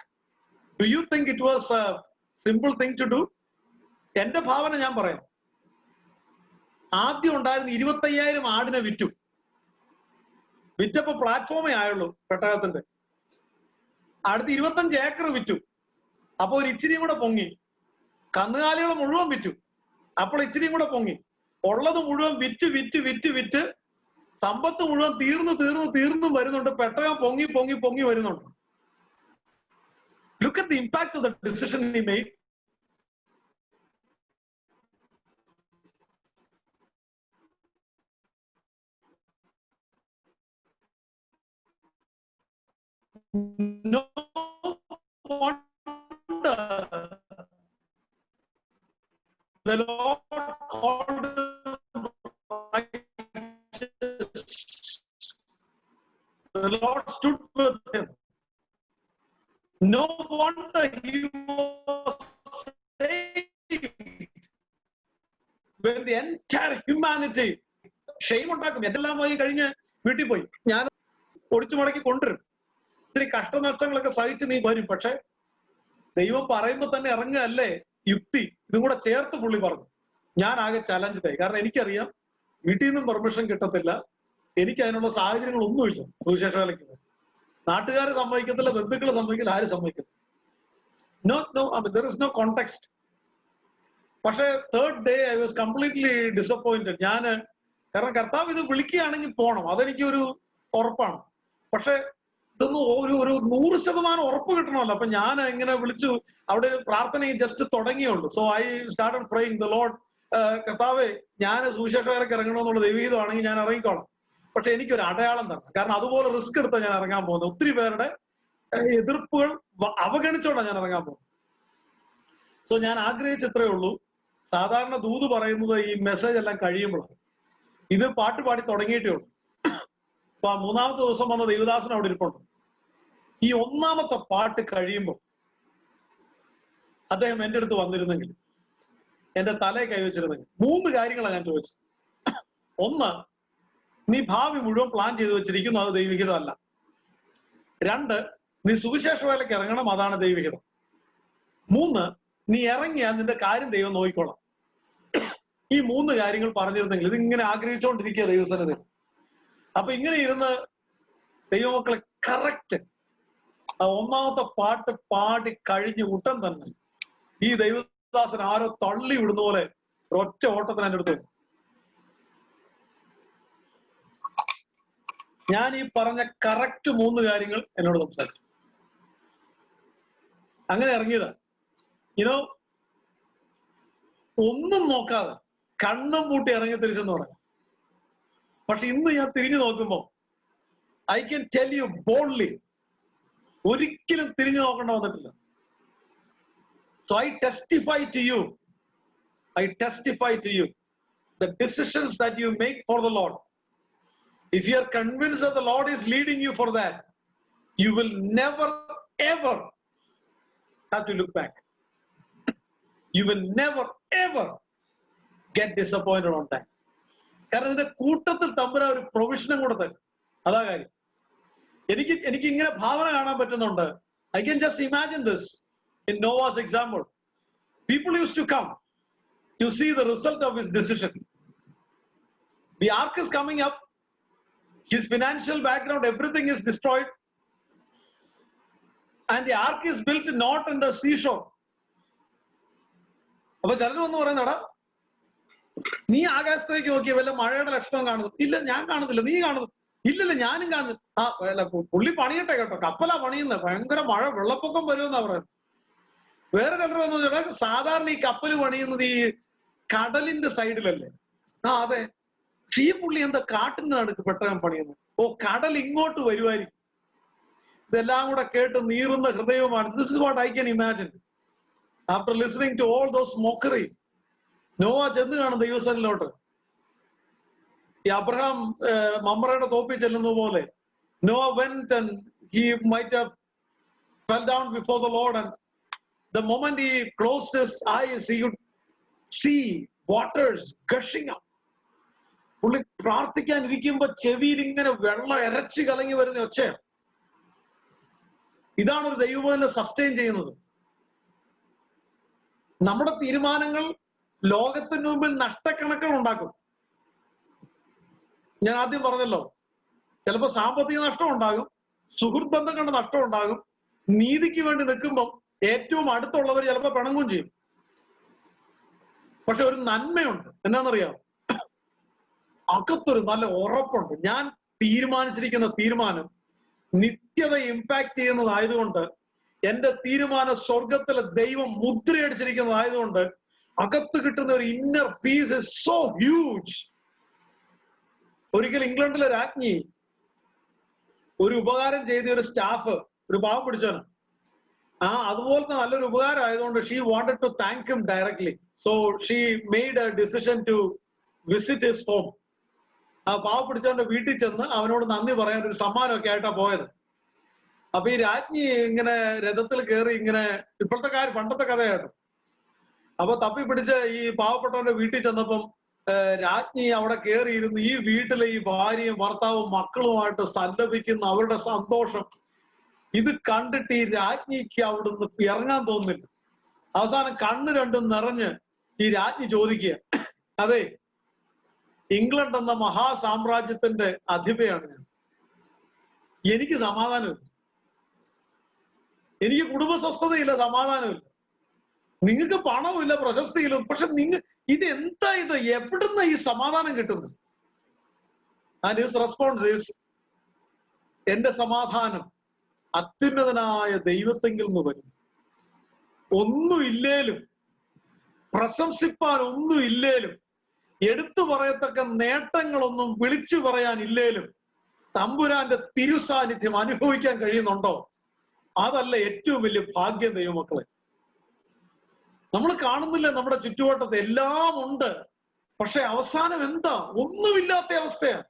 Do you think it was a simple thing to do? എന്റെ ഭാവന ഞാൻ പറയാം. ആദ്യം ഉണ്ടായിരുന്ന 25,000 ആടിനെ വിറ്റപ്പോ പ്ലാറ്റ്ഫോമേ ആയുള്ളൂ പെട്ടകത്തിന്റെ. അടുത്ത് 25 ഏക്കർ വിറ്റു. അപ്പൊ ഒരു ഇച്ചിരിയും കൂടെ പൊങ്ങി. കന്നുകാലികൾ മുഴുവൻ വിറ്റു. അപ്പോൾ ഇച്ചിരിയും കൂടെ പൊങ്ങി. ഉള്ളത് മുഴുവൻ വിറ്റ് സമ്പത്ത് മുഴുവൻ തീർന്നു വരുന്നുണ്ട്. പെട്ടകം പൊങ്ങി വരുന്നുണ്ട്. Look at the impact of the decision he made. No wonder the Lord called him righteous. The Lord stood with him. No wonder he was saved. When the entire humanity shame ഉണ്ടാക്കും. എല്ലാം പോയി കഴിഞ്ഞ് വീട്ടിൽ പോയി ഞാൻ ഒടിച്ചു മടക്കി കൊണ്ടുവരും. ഇത്തിരി കഷ്ടനഷ്ടങ്ങളൊക്കെ സഹിച്ച് നീ വരും. പക്ഷെ ദൈവം പറയുമ്പോൾ തന്നെ ഇറങ്ങുകയല്ലേ യുക്തി. ഇതും കൂടെ ചേർത്ത് പുള്ളി പറഞ്ഞു. ഞാൻ ആകെ ചലഞ്ച് ആയി. കാരണം എനിക്കറിയാം വീട്ടിൽ നിന്നും പെർമിഷൻ കിട്ടത്തില്ല, എനിക്ക് അതിനുള്ള സാഹചര്യങ്ങളൊന്നുമില്ല. സുവിശേഷ വേലയ്ക്ക് നാട്ടുകാർ സമ്മതിക്കത്തില്ല, ബന്ധുക്കൾ സമ്മതിക്കില്ല, ആരും സമ്മതിക്കത്തില്ല. There is no context. പക്ഷെ third day I was completely disappointed. കാരണം കർത്താവ് ഇത് വിളിക്കുകയാണെങ്കിൽ പോണം, അതെനിക്കൊരു ഉറപ്പാണ്. പക്ഷെ ഇതൊന്നും ഒരു 100% ഉറപ്പ് കിട്ടണമല്ലോ. അപ്പൊ ഞാൻ ഇങ്ങനെ വിളിച്ചു. അവിടെ പ്രാർത്ഥന ജസ്റ്റ് തുടങ്ങിയുള്ളൂ. So I started praying the Lord. കർത്താവേ, ഞാൻ സുവിശേഷ വേലയ്ക്ക് ഇറങ്ങണമെന്നുള്ള ദൈവഹിതമാണെങ്കിൽ ഞാൻ ഇറങ്ങിക്കോളാം. പക്ഷെ എനിക്കൊരു അടയാളം തരണം. കാരണം അതുപോലെ റിസ്ക് എടുത്താൽ ഞാൻ ഇറങ്ങാൻ പോകുന്നത്. ഒത്തിരി പേരുടെ എതിർപ്പുകൾ അവഗണിച്ചോണ്ടാണ് ഞാൻ ഇറങ്ങാൻ പോകുന്നത്. സോ ഞാൻ ആഗ്രഹിച്ചത്രേ ഉള്ളൂ. സാധാരണ ദൂത് പറയുന്നത് ഈ മെസ്സേജ് എല്ലാം കഴിയുമ്പോഴാണ്. ഇത് പാട്ട് പാടി തുടങ്ങിയിട്ടേ ഉള്ളൂ. അപ്പൊ 3-ാമത്തെ ദിവസം വന്ന ദൈവദാസൻ അവിടെ ഇരിപ്പുണ്ട്. ഈ 1-ാമത്തെ പാട്ട് കഴിയുമ്പോൾ അദ്ദേഹം എൻ്റെ അടുത്ത് വന്നിരുന്നെങ്കിൽ, എന്റെ തലയെ കൈവച്ചിരുന്നെങ്കിൽ 3 കാര്യങ്ങളാണ് ഞാൻ ചോദിച്ചത്. 1, നീ ഭാവി മുഴുവൻ പ്ലാൻ ചെയ്ത് വെച്ചിരിക്കുന്നു, അത് ദൈവഹിതമല്ല. 2, നീ സുവിശേഷ വേലയ്ക്ക് ഇറങ്ങണം, അതാണ് ദൈവഹിതം. 3, നീ ഇറങ്ങിയാൽ നിന്റെ കാര്യം ദൈവം നോക്കിക്കോളാം. ഈ 3 കാര്യങ്ങൾ പറഞ്ഞിരുന്നെങ്കിൽ ഇതിങ്ങനെ ആഗ്രഹിച്ചുകൊണ്ടിരിക്കുക ദൈവസന്നിധി. അപ്പൊ ഇങ്ങനെ ഇരുന്ന് ദൈവമക്കളെ കറക്റ്റ് ആ ഒന്നാമത്തെ പാട്ട് പാടി കഴിഞ്ഞ് ഉടൻ തന്നെ ഈ ദൈവദാസൻ ആരോ തള്ളി വിടുന്ന പോലെ ഒറ്റ ഓട്ടത്തിന് എൻ്റെ അടുത്ത് ഞാൻ ഈ പറഞ്ഞ കറക്റ്റ് 3 കാര്യങ്ങൾ എന്നോട് സംസാരിച്ചു. അങ്ങനെ ഇറങ്ങിയതാ. ഇനോ ഒന്നും നോക്കാതെ കണ്ണും പൂട്ടി ഇറങ്ങി തിരിച്ചെന്ന് പറഞ്ഞു. പക്ഷെ ഇന്ന് ഞാൻ തിരിഞ്ഞു നോക്കുമ്പോ I can tell you boldly, ഒരിക്കലും തിരിഞ്ഞു നോക്കേണ്ട വന്നിട്ടില്ല. So I testify to you the decisions that you make for the Lord, if you are convinced that the Lord is leading you for that, you will never ever have to look back. You will never ever get disappointed on that. കാരണം ഇതിന്റെ കൂട്ടത്തിൽ തമ്പുരാൻ ഒരു പ്രൊവിഷനും കൂടെ തരും. അതാ കാര്യം. എനിക്ക് ഇങ്ങനെ ഭാവന കാണാൻ പറ്റുന്നുണ്ട്. I can just imagine this in Noah's example. People used to come to see the result of his decision. The ark is coming up, his financial background, everything is destroyed, and the ark is built not in the seashore. അപ്പൊ ചിലർ വന്ന് പറയുന്നടാ, നീ ആകാശത്തേക്ക് നോക്കിയ വല്ല മഴയുടെ ലക്ഷണം കാണുന്നു? ഇല്ല, ഞാൻ കാണുന്നില്ല. നീ കാണുന്നു? ഇല്ലല്ല, ഞാനും കാണുന്നു. ആ പുള്ളി പണിയട്ടെ കേട്ടോ, കപ്പലാ പണിയുന്നത്, ഭയങ്കര മഴ, വെള്ളപ്പൊക്കം വരുമെന്നാ പറയുന്നത്. വേറെ ചിലർ വന്നു ചോദിച്ചാൽ, സാധാരണ ഈ കപ്പല് പണിയുന്നത് ഈ കടലിന്റെ സൈഡിലല്ലേ? ആ അതെ. പക്ഷെ ഈ പുള്ളി എന്താ കാട്ടിന്റെ നടുക്ക് പെട്ടകം പണിയുന്നത്? ഓ, കടൽ ഇങ്ങോട്ട് വരുമായിരിക്കും. ഇതെല്ലാം കൂടെ കേട്ട് നീറുന്ന ഹൃദയവുമാണ്. This is what I can imagine after listening to all those mockery. നോവ ചെന്ന് കാണും ദൈവസനിലോട്ട്. ഈ അബ്രഹാം മമ്രയുടെ തോപ്പിൽ ചെല്ലുന്ന പോലെ Noah went and he might have fell down before the Lord, and the moment he closed his eyes, he could see waters gushing up. പുള്ളി പ്രാർത്ഥിക്കാൻ ഇരിക്കുമ്പോ ചെവിയിൽ ഇങ്ങനെ വെള്ളം ഇരച്ചു കലങ്ങി വരുന്ന ഒച്ചയാണ്. ഇതാണ് ഒരു ദൈവബോധനെ സസ്റ്റെയിൻ ചെയ്യുന്നത്. നമ്മുടെ തീരുമാനങ്ങൾ ലോകത്തിന് മുമ്പിൽ നഷ്ടക്കണക്കുകൾ ഉണ്ടാക്കും. ഞാൻ ആദ്യം പറഞ്ഞല്ലോ, ചിലപ്പോൾ സാമ്പത്തിക നഷ്ടം ഉണ്ടാകും, സുഹൃത്ത് ബന്ധങ്ങളുടെ നഷ്ടം ഉണ്ടാകും. നീതിക്ക് വേണ്ടി നിൽക്കുമ്പോൾ ഏറ്റവും അടുത്തുള്ളവർ ചിലപ്പോൾ പിണങ്ങും ചെയ്യും. പക്ഷെ ഒരു നന്മയുണ്ട്, എന്നാന്നറിയാം, അകത്തൊരു നല്ല ഉറപ്പുണ്ട്. ഞാൻ തീരുമാനിച്ചിരിക്കുന്ന തീരുമാനം നിത്യത ഇമ്പാക്ട് ചെയ്യുന്നതായതുകൊണ്ട്, എന്റെ തീരുമാനം സ്വർഗത്തിലെ ദൈവം മുദ്രയടിച്ചിരിക്കുന്നതായതുകൊണ്ട് അകത്ത് കിട്ടുന്ന ഒരു inner peace is so huge. ഒരിക്കൽ ഇംഗ്ലണ്ടിലെ രാജ്ഞി ഒരു ഉപകാരം ചെയ്ത ഒരു സ്റ്റാഫ്, ഒരു പാവം പിടിച്ചാണ്. അതുപോലത്തെ നല്ലൊരു ഉപകാരം ആയതുകൊണ്ട് she wanted to thank him directly. So she made a decision to visit his home. ആ പാവം പിടിച്ചവന്റെ വീട്ടിൽ ചെന്ന് അവനോട് നന്ദി പറയാൻ ഒരു സമ്മാനമൊക്കെ ആയിട്ടാ പോയത്. അപ്പൊ ഈ രാജ്ഞി ഇങ്ങനെ രഥത്തിൽ കയറി ഇങ്ങനെ, ഇപ്പോഴത്തെ കാര്യം, പണ്ടത്തെ കഥയായിട്ട്, അപ്പൊ തപ്പി പിടിച്ച് ഈ പാവപ്പെട്ടവന്റെ വീട്ടിൽ ചെന്നപ്പം രാജ്ഞി അവിടെ കയറിയിരുന്നു. ഈ വീട്ടിലെ ഈ ഭാര്യയും ഭർത്താവും മക്കളുമായിട്ട് സല്ലപിക്കുന്ന അവരുടെ സന്തോഷം ഇത് കണ്ടിട്ട് ഈ രാജ്ഞിക്ക് അവിടുന്ന് ഇറങ്ങാൻ തോന്നുന്നില്ല. അവസാനം കണ്ണ് രണ്ടും നിറഞ്ഞ് ഈ രാജ്ഞി ചോദിക്കുക, അതെ, ഇംഗ്ലണ്ട് എന്ന മഹാസാമ്രാജ്യത്തിന്റെ അധിപയാണ് ഞാൻ. എനിക്ക് സമാധാനമില്ല, എനിക്ക് കുടുംബസ്വസ്ഥതയില്ല, സമാധാനമില്ല. നിങ്ങൾക്ക് പണമില്ല, പ്രശസ്തിയില്ല. പക്ഷെ ഇത് എന്താ, ഇത് എവിടുന്ന ഈ സമാധാനം കിട്ടുന്നത്? ആൻഡ് ഹിസ് റെസ്പോൺസ് ഈസ്, എന്റെ സമാധാനം അത്യുന്നതനായ ദൈവത്തെങ്കിൽ നിന്ന് വരും. ഒന്നുമില്ലേലും, പ്രശംസിപ്പാൻ ഒന്നുമില്ലേലും, എടുത്തു പറയത്തക്ക നേട്ടങ്ങളൊന്നും വിളിച്ചു പറയാനില്ലേലും തമ്പുരാന്റെ തിരുസാന്നിധ്യം അനുഭവിക്കാൻ കഴിയുന്നുണ്ടോ? അതല്ല ഏറ്റവും വലിയ ഭാഗ്യം ദൈവമക്കളെ. നമ്മൾ കാണുന്നില്ല, നമ്മുടെ ചുറ്റുവട്ടത്ത് എല്ലാം ഉണ്ട്, പക്ഷെ അവസാനം എന്താ? ഒന്നുമില്ലാത്ത അവസ്ഥയാണ്.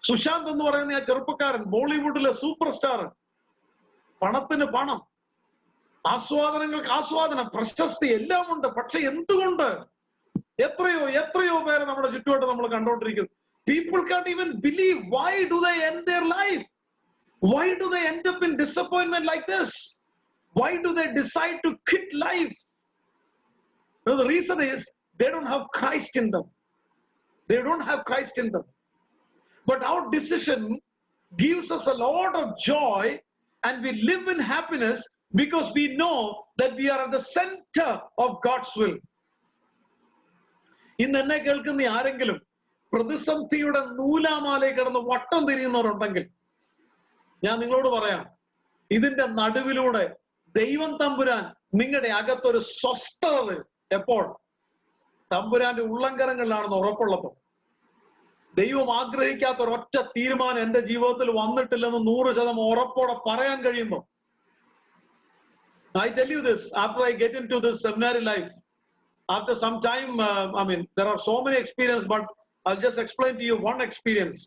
സുശാന്ത് എന്ന് പറയുന്ന ആ ചെറുപ്പക്കാരൻ, ബോളിവുഡിലെ സൂപ്പർ സ്റ്റാർ, പണത്തിന് പണം, ആസ്വാദനങ്ങൾക്ക് ആസ്വാദനം, പ്രശസ്തി എല്ലാം ഉണ്ട്. പക്ഷെ എന്തുകൊണ്ട്? എത്രയോ എത്രയോ പേരെ നമ്മുടെ ചുറ്റുവട്ടം നമ്മൾ കണ്ടോണ്ടിരിക്കുന്നു. People can't even believe. Why do they end their life? Why do they end up in disappointment like this? Why do they decide to quit life? No, the reason is they don't have Christ in them. They don't have Christ in them. But our decision gives us a lot of joy and we live in happiness because we know that we are at the center of God's will. ഇന്ന് എന്നെ കേൾക്കുന്ന ആരെങ്കിലും പ്രതിസന്ധിയുടെ നൂലാമാലയിൽ കിടന്ന് വട്ടം തിരിയുന്നവരുണ്ടെങ്കിൽ ഞാൻ നിങ്ങളോട് പറയാം, ഇതിന്റെ നടുവിലൂടെ ദൈവം തമ്പുരാൻ നിങ്ങളുടെ അകത്തൊരു സ്വസ്ഥത തരും. എപ്പോൾ? തമ്പുരാന്റെ ഉള്ളങ്കരങ്ങളിലാണെന്ന് ഉറപ്പുള്ളപ്പോൾ. ദൈവം ആഗ്രഹിക്കാത്ത ഒരൊറ്റ തീരുമാനം എന്റെ ജീവിതത്തിൽ വന്നിട്ടില്ലെന്ന് 100% ഉറപ്പോടെ പറയാൻ കഴിയുമ്പോൾ, I tell you this, after I get into this seminary life, after some time, there are so many experiences, but I'll just explain to you one experience.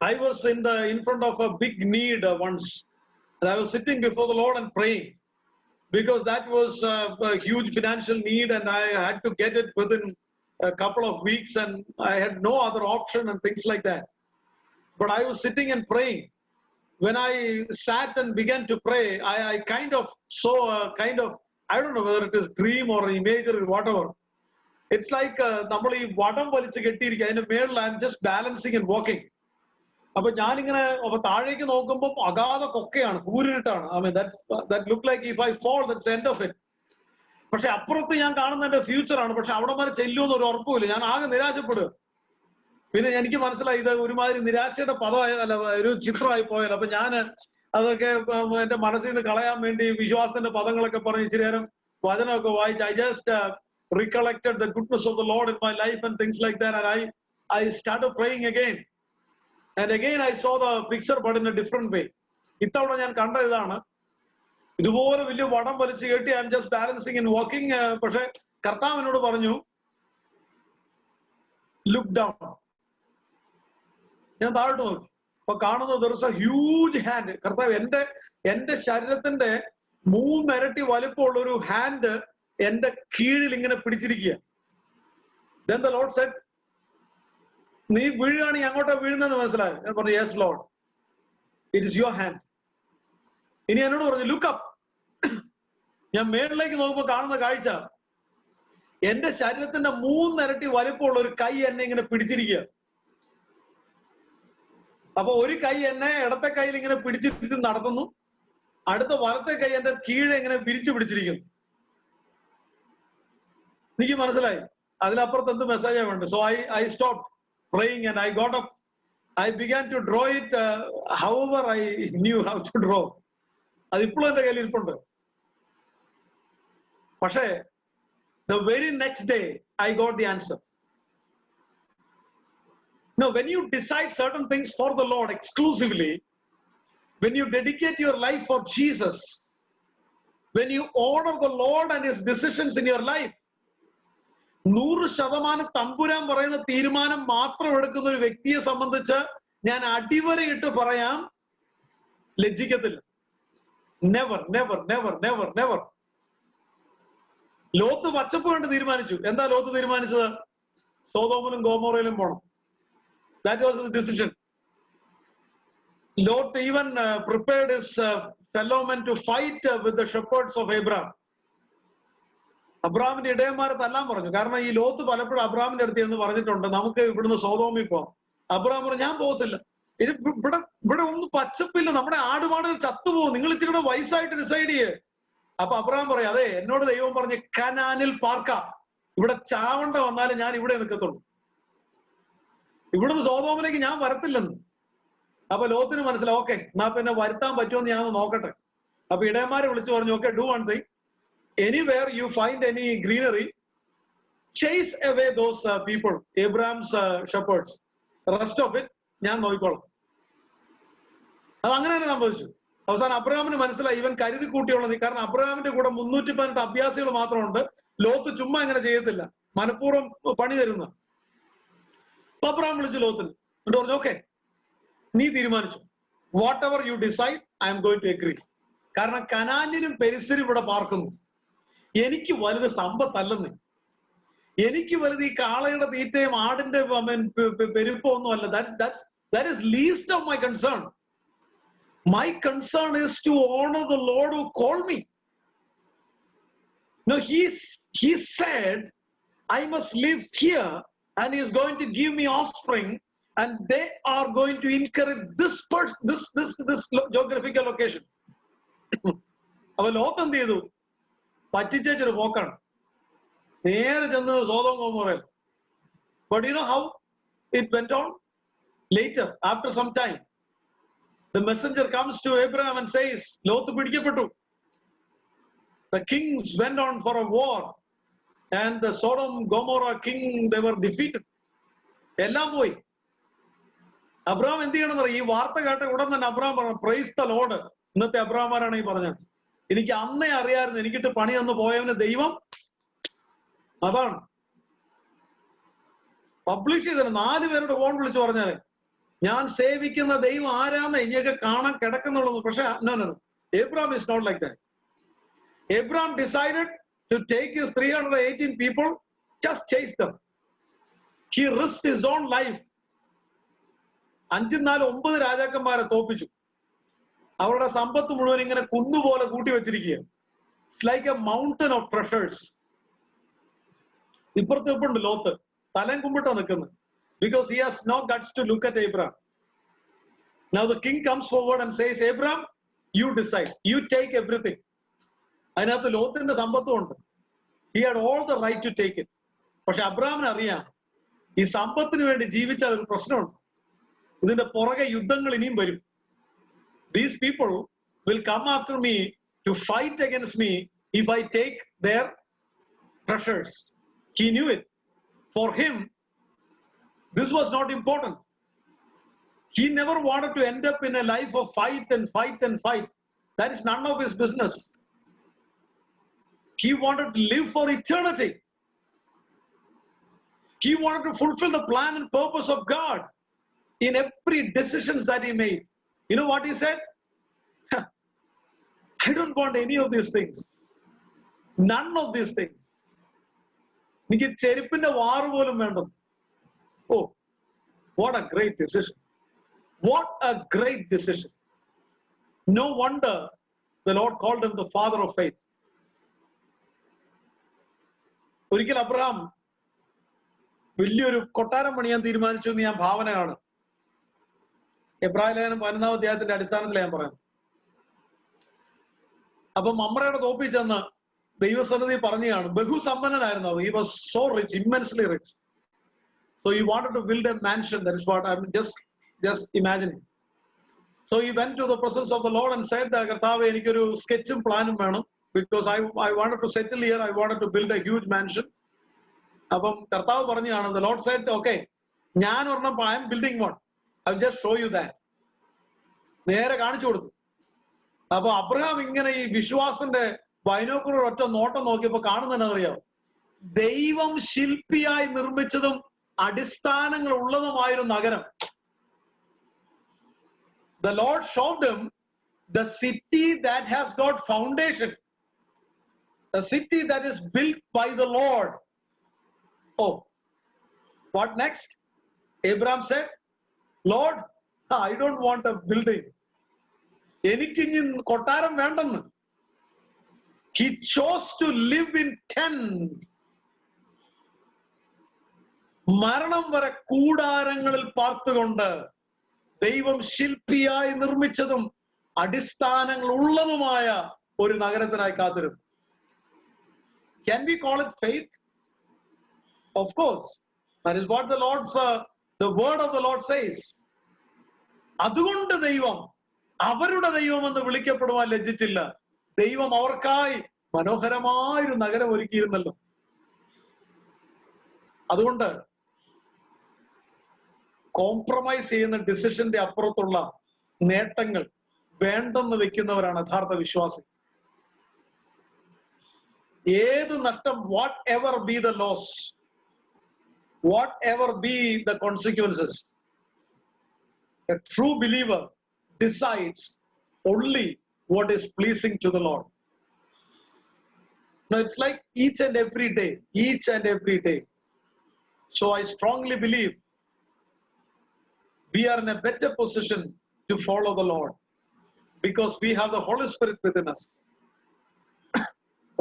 I was in front of a big need once, and I was sitting before the Lord and praying, because that was a huge financial need, and I had to get it within a couple of weeks, and I had no other option and things like that. But I was sitting and praying. When I sat and began to pray, I kind of saw a kind of, I don't know whether it is dream or imagery or whatever. It's like നമ്മൾ ഈ വടം വലിച്ച് കെട്ടിയിരിക്കുക, അതിന്റെ മേളിൽ I am just balancing and walking. അപ്പൊ ഞാനിങ്ങനെ താഴേക്ക് നോക്കുമ്പോൾ അഗാധ കൊക്കയാണ്, കൂരിട്ടാണ്. That look like if I fall, that's the end of it. പക്ഷെ അപ്പുറത്ത് ഞാൻ കാണുന്ന എന്റെ ഫ്യൂച്ചറാണ്. പക്ഷെ അവിടെ വരെ ചെല്ലുമെന്ന് ഒരു ഉറപ്പുമില്ല. ഞാൻ ആകെ നിരാശപ്പെടുക. പിന്നെ എനിക്ക് മനസ്സിലായി ഇത് ഒരുമാതിരി നിരാശയുടെ പദമായ, അല്ല, ഒരു ചിത്രമായി പോയാൽ. അപ്പൊ ഞാൻ അതൊക്കെ എന്റെ മനസ്സിൽ നിന്ന് കളയാൻ വേണ്ടി വിശ്വാസത്തിന്റെ പദങ്ങളൊക്കെ പറഞ്ഞ് ഇച്ചിരി നേരം വചനമൊക്കെ വായിച്ച് I just recollected the goodness of the Lord in my life and things like that, and I started praying again. And again I saw the picture, but in a different way. ഇത്തവണ ഞാൻ കണ്ട ഇതാണ്, ഇതുപോലെ വലിയ വടം വലിച്ചു കെട്ടി I am just balancing and walking. പക്ഷെ കർത്താവ് എന്നോട് പറഞ്ഞു, look down. ഞാൻ താഴോട്ട് നോക്കി. അപ്പൊ കാണുന്നത് there is a huge hand. കർത്താവ് എന്റെ ശരീരത്തിന്റെ 3 ഇരട്ടി വലിപ്പമുള്ള ഒരു ഹാൻഡ് എന്റെ കീഴിൽ ഇങ്ങനെ പിടിച്ചിരിക്കുക. Then the Lord said, നീ വീഴുകയാണെങ്കിൽ അങ്ങോട്ടാ വീഴുന്നെന്ന് മനസ്സിലായി. ഞാൻ പറഞ്ഞു, yes Lord, it is your hand. ഇനി എന്നോട് പറഞ്ഞു, look up. ഞാൻ മേളിലേക്ക് നോക്കുമ്പോൾ കാണുന്ന കാഴ്ച, എന്റെ ശരീരത്തിന്റെ 3 ഇരട്ടി വലിപ്പമുള്ള ഒരു കൈ എന്നെ ഇങ്ങനെ പിടിച്ചിരിക്കുക. അപ്പൊ ഒരു കൈ എന്നെ ഇടത്തെ കൈയിൽ ഇങ്ങനെ പിടിച്ചിട്ട് നടത്തുന്നു, അടുത്ത വലത്തെ കൈ എന്റെ കീഴെ ഇങ്ങനെ വിരിച്ചു പിടിച്ചിരിക്കുന്നു. എനിക്ക് മനസ്സിലായി അതിലപ്പുറത്ത് എന്ത് മെസ്സേജാ വേണ്ടത്. So I stopped praying and I got up. I began to draw it however I knew how to draw. അതിപ്പോഴും എന്റെ കയ്യിൽ ഇരിപ്പുണ്ട്. പക്ഷേ the very next day I got the answer. Now, when you decide certain things for the Lord exclusively, when you dedicate your life for Jesus, when you honor the Lord and His decisions in your life, 100% തമ്പുരാൻ പറയുന്ന തീരുമാനം മാത്രം എടുക്കുന്ന ഒരു വ്യക്തിയെ സംബന്ധിച്ച് ഞാൻ അടിവരയിട്ട് പറയാം, ലജ്ജിക്കത്തില്ല. Never never never never never. ലോത്ത് പച്ചപ്പ് കണ്ട് തീരുമാനിച്ചു. എന്താ ലോത്ത് തീരുമാനിച്ചത്? സോദോമിലും ഗോമോറയിലും പോണം. That was his decision. Lot even prepared his fellow men to fight with the shepherds of Abraham. അബ്രാമിന്റെ ഇടയന്മാരെ തല്ലാൻ പറഞ്ഞു. കാരണം ഈ ലോത്ത് പലപ്പോഴും അബ്രാമിന്റെ അടുത്ത് എന്ന് പറഞ്ഞിട്ടുണ്ട്, നമുക്ക് ഇവിടുന്ന് സോദോമിൽ പോവാം. അബ്രാം പറഞ്ഞു, ഞാൻ പോകത്തില്ല, ഇവിടെ ഒന്നും പച്ചപ്പില്ല, നമ്മുടെ ആടുമാടുകൾ ചത്തുപോകും, നിങ്ങൾ ഇച്ചിരി കൂടെ വയസ്സായിട്ട് ഡിസൈഡ് ചെയ്യേ. അപ്പൊ അബ്രാം പറയും, അതെ, എന്നോട് ദൈവം പറഞ്ഞ് കനാനിൽ പാർക്കാം, ഇവിടെ ചാവണ്ട വന്നാലും ഞാൻ ഇവിടെ നിൽക്കത്തുള്ളൂ, ഇവിടുന്ന് സോദോമിലേക്ക് ഞാൻ വരത്തില്ലെന്ന്. അപ്പൊ ലോത്തിന് മനസ്സിലാവും, ഓക്കെ, എന്നാ പിന്നെ വരുത്താൻ പറ്റുമെന്ന് ഞാൻ നോക്കട്ടെ. അപ്പൊ ഇടയന്മാരെ വിളിച്ചു പറഞ്ഞു, okay, do one thing, anywhere you find any greenery, chase away those people, Abraham's shepherds. Rest of it ഞാൻ നോക്കിക്കോളാം. അത് അങ്ങനെ തന്നെ സംഭവിച്ചു. അവസാനം അബ്രഹാമിന് മനസ്സിലായി ഇവൻ കരുതി കൂട്ടിയുള്ളത്. കാരണം അബ്രഹാമിന്റെ കൂടെ 318 അഭ്യാസികൾ മാത്രമുണ്ട്. ലോത്ത് ചുമ്മാ ഇങ്ങനെ ചെയ്യത്തില്ല, മനഃപൂർവ്വം പണി തരുന്ന. അബ്രഹാം വിളിച്ചു ലോത്തിന്, എന്നിട്ട് പറഞ്ഞു, ഓക്കെ, നീ തീരുമാനിച്ചു, whatever you decide I'm going to agree. കാരണം കനാന്യരും പെരിസരും ഇവിടെ പാർക്കുന്നു. എനിക്ക് വലുത് സമ്പത്തല്ലെന്ന്, എനിക്ക് വലുത് ഈ കാളയുടെ തീറ്റയും ആടിന്റെ പെരുപ്പോ ഒന്നും അല്ല. That is least of my concern. My concern is to honor the Lord who called me. No, he said I must live here and he is going to give me offspring and they are going to inherit this geographical location. അപ്പൊ Lot എന്ത് ചെയ്തു? പറ്റിച്ചൊരു പോക്കാണ്, നേരെ ചെന്നത് Sodom ഗൊമോറയിൽ. But you know how it went on? Later, after some time, the messenger comes to Abraham and says, Lot pidikapettu. The kings went on for a war, and the Sodom Gomorrah king, they were defeated. എല്ലാം പോയി. Abraham എന്ത് ചെയ്യണമെന്ന് അറിയാം? ഈ വാർത്ത കേട്ട ഉടൻ തന്നെ അബ്രഹാം പറഞ്ഞു, പ്രൈസ് ദ ലോർഡ്. ഇന്നത്തെ അബ്രഹാമാരാണ് ഈ പറഞ്ഞത്. എനിക്ക് അന്നേ അറിയാമായിരുന്നു, എനിക്കിട്ട് പണി തന്നു പോയവന് ദൈവം അതാണ്. പബ്ലിഷ് ചെയ്തത് 4 പേരുടെ ഫോൺ വിളിച്ചു പറഞ്ഞാല് ഞാൻ സേവിക്കുന്ന ദൈവം ആരാന്ന് ഇനിയൊക്കെ കാണാൻ കിടക്കുന്നുള്ളൂ. പക്ഷെ Abraham is not like that. Abraham decided to take his 318 people, just chase them. He risked his own life. 5-4-9 രാജാക്കന്മാരെ തോപ്പിച്ചു. അവരുടെ സമ്പത്ത് മുഴുവൻ ഇങ്ങനെ കുന്നുപോലെ കൂട്ടി വെച്ചിരിക്കുകയാണ്. It's like A mountain of treasures. ഇപ്പുറത്ത് ലോത്ത് തലം കുമ്പിട്ടാ നിൽക്കുന്നത്. Because he has no guts to look at Abraham. Now the king comes forward and says, Abraham, you decide. You take everything. അതിനകത്ത് ലോത്തിന്റെ സമ്പത്തും ഉണ്ട്. He had all the right to take it. പക്ഷെ അബ്രഹാമിന് അറിയാം, ഈ സമ്പത്തിന് വേണ്ടി ജീവിച്ചാൽ ഒരു പ്രശ്നമുണ്ട്. ഇതിന്റെ പുറകെ യുദ്ധങ്ങൾ ഇനിയും വരും. These people will come after me to fight against me if I take their treasures. He knew it. For him, this was not important. He never wanted to end up in a life of fight and fight and fight. That is none of his business. He wanted to live for eternity. He wanted to fulfill the plan and purpose of God in every decision that he made. You know what he said? I don't want any of these things. None of these things. എനിക്ക് ചെരുപ്പിന്റെ വാറ് പോലും വേണ്ട. Oh, what a great decision. What a great decision. No wonder the Lord called him the father of faith. ഒരിക്കൽ Abraham വലിയൊരു കൊട്ടാരം പണിയാൻ തീരുമാനിച്ചു എന്ന് ഞാൻ ഭാവന കാണും. എബ്രായ ലേഖനം 11-ാം അധ്യായത്തിന്റെ അടിസ്ഥാനത്തിൽ ഞാൻ പറയുന്നു. അപ്പൊ മമ്രയുടെ തോപ്പിൽ ചെന്ന് ദൈവസന്നിധി പറഞ്ഞാണ്. ബഹുസമ്പന്നനായിരുന്നു അവർ. He was so rich, immensely rich. So he wanted to build a mansion. That is what I'm just imagining. So he went to the presence of the Lord and said, കർത്താവേ, എനിക്കൊരു സ്കെച്ചും പ്ലാനും വേണം. Because I wanted to settle here. I wanted to build a huge mansion. അപ്പം കർത്താവ് പറഞ്ഞാണ്, the Lord said, okay, ഞാൻ ഒരെണ്ണം I am building one. I'll just show you that. നേരെ കാണിച്ചു കൊടുത്തു. അപ്പൊ അബ്രഹാം ഇങ്ങനെ ഈ വിശ്വാസത്തിന്റെ ബൈനോക്കുലർ ഒറ്റ നോട്ടം നോക്കിയപ്പോ കാണുന്നറിയാം, ദൈവം ശില്പിയായി നിർമ്മിച്ചതും അടിസ്ഥാനങ്ങൾ ഉള്ളതുമായൊരു നഗരം. The Lord showed him the city that has got foundation, a city that is built by the Lord. Oh, what next? Abraham said, Lord, I don't want a building. എനിക്കിനി കൊട്ടാരം വേണ്ടെന്ന്. He chose to live in tent. മരണം വരെ കൂടാരങ്ങളിൽ പാർത്തുകൊണ്ട് ദൈവം ശില്പിയായി നിർമ്മിച്ചതും അടിസ്ഥാനങ്ങൾ ഉള്ളതുമായ ഒരു നഗരത്തിനായി കാത്തിരുന്നു. Can we call it faith? Of course. That is what the word of the Lord says. അതുകൊണ്ട് ദൈവം അവരുടെ ദൈവം എന്ന് വിളിക്കപ്പെടുവാൻ ലജ്ജിച്ചില്ല. ദൈവം അവർക്കായി മനോഹരമായൊരു നഗരം ഒരുക്കിയിരുന്നല്ലോ. അതുകൊണ്ട് കോംപ്രമൈസ് ചെയ്യുന്ന ഡിസിഷന്റെ അപ്പുറത്തുള്ള നേട്ടങ്ങൾ വേണ്ടെന്ന് വെക്കുന്നവരാണ് യഥാർത്ഥ വിശ്വാസി. ഏത് നഷ്ടം, whatever be the loss, whatever be the consequences, a true believer decides only what is pleasing to the Lord. Now it's like each and every day. So I strongly believe we are in a better position to follow the Lord because we have the Holy Spirit within us.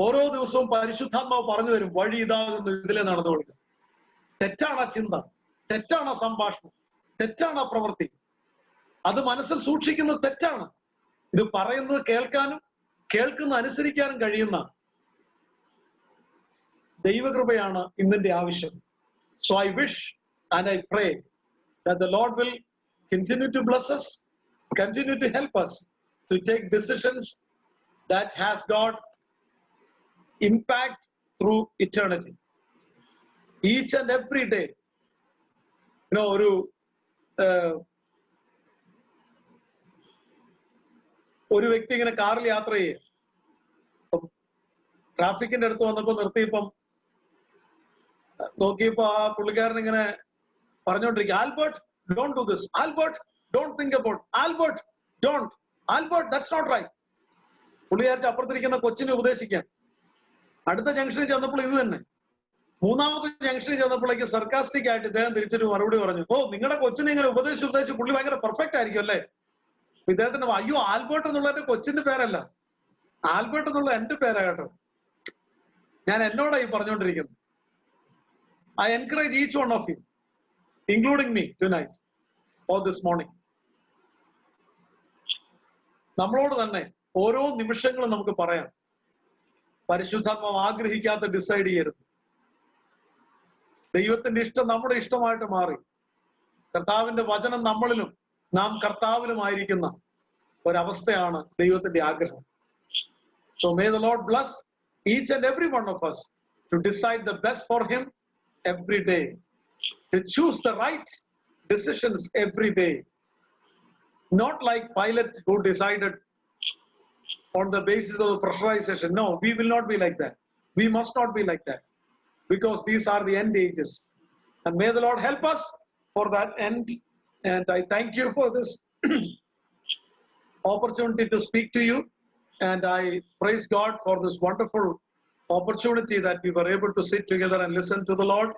ഓരോ ദിവസവും പരിശുദ്ധാത്മാവ് പറഞ്ഞു തരും, വഴി ഇതാകുന്നു, ഇതിലെ നടന്നുകൊടുക്കുക. തെറ്റാണ് ചിന്ത, തെറ്റാണ് സംഭാഷണം, തെറ്റാണ് ആ പ്രവൃത്തി. അത് മനസ്സിൽ സൂക്ഷിക്കുന്നത് തെറ്റാണ്. ഇത് പറയുന്നത് കേൾക്കാനും കേൾക്കുന്ന അനുസരിക്കാനും കഴിയുന്ന ദൈവകൃപയാണ് ഇന്നിന്റെ ആവശ്യം. So I wish and I pray that the Lord will continue to bless us, continue to help us to take decisions that has got impact through eternity. Each and every day, ഒരു വ്യക്തി ഇങ്ങനെ കാറിൽ യാത്ര ചെയ്യും. ട്രാഫിക്കിന്റെ അടുത്ത് വന്നപ്പോ നിർത്തിയപ്പം നോക്കിയപ്പോ ആ പുള്ളിക്കാരൻ ഇങ്ങനെ പറഞ്ഞുകൊണ്ടിരിക്കുക, Albert don't do this, Albert don't think about, Albert don't, Albert that's not right. പുള്ളിയാഴ്ച അപ്പുറത്തിരിക്കുന്ന കൊച്ചിനെ ഉപദേശിക്കാൻ. അടുത്ത ജംഗ്ഷനിൽ ചെന്നപ്പോൾ ഇത് തന്നെ. മൂന്നാമത്തെ ജംഗ്ഷനിൽ ചെന്നപ്പോഴേക്ക് സർക്കാസ്റ്റിക് ആയിട്ട് ഇദ്ദേഹം തിരിച്ചൊരു മറുപടി പറഞ്ഞു, ഓ നിങ്ങളുടെ കൊച്ചിനെ ഇങ്ങനെ ഉപദേശിച്ച് പുള്ളി ഭയങ്കര പെർഫെക്റ്റ് ആയിരിക്കും അല്ലേ. ഇദ്ദേഹത്തിന് അയ്യോ ആൽബർട്ട് എന്നുള്ള എന്റെ കൊച്ചിന്റെ പേരല്ല, ആൽബർട്ട് എന്നുള്ള എന്റെ പേരാ കേട്ടോ. ഞാൻ എന്നോടായി പറഞ്ഞുകൊണ്ടിരിക്കുന്നത്. I encourage each one of you, including me tonight or this morning. നമ്മളോട് തന്നെ ഓരോ നിമിഷങ്ങളും നമുക്ക് പറയാം, പരിശുദ്ധാത്മാവ് ആഗ്രഹിക്കാത്ത ഡിസൈഡ് ചെയ്യരുത്. ദൈവത്തിന്റെ ഇഷ്ടം നമ്മുടെ ഇഷ്ടമായിട്ട് മാറി. കർത്താവിന്റെ വചനം നമ്മളിലും നാം കർത്താവിലുമായിരിക്കുന്ന ഒരവസ്ഥയാണ് ദൈവത്തിന്റെ ആഗ്രഹം. So may the Lord bless each and every one of us to decide the best for him every day, to choose the right decisions every day, not like Pilate who decided on the basis of the pressurization. No, we will not be like that. We must not be like that, because these are the end ages, and may the Lord help us for that end. And I thank you for this opportunity to speak to you, and I praise God for this wonderful opportunity that we were able to sit together and listen to the Lord.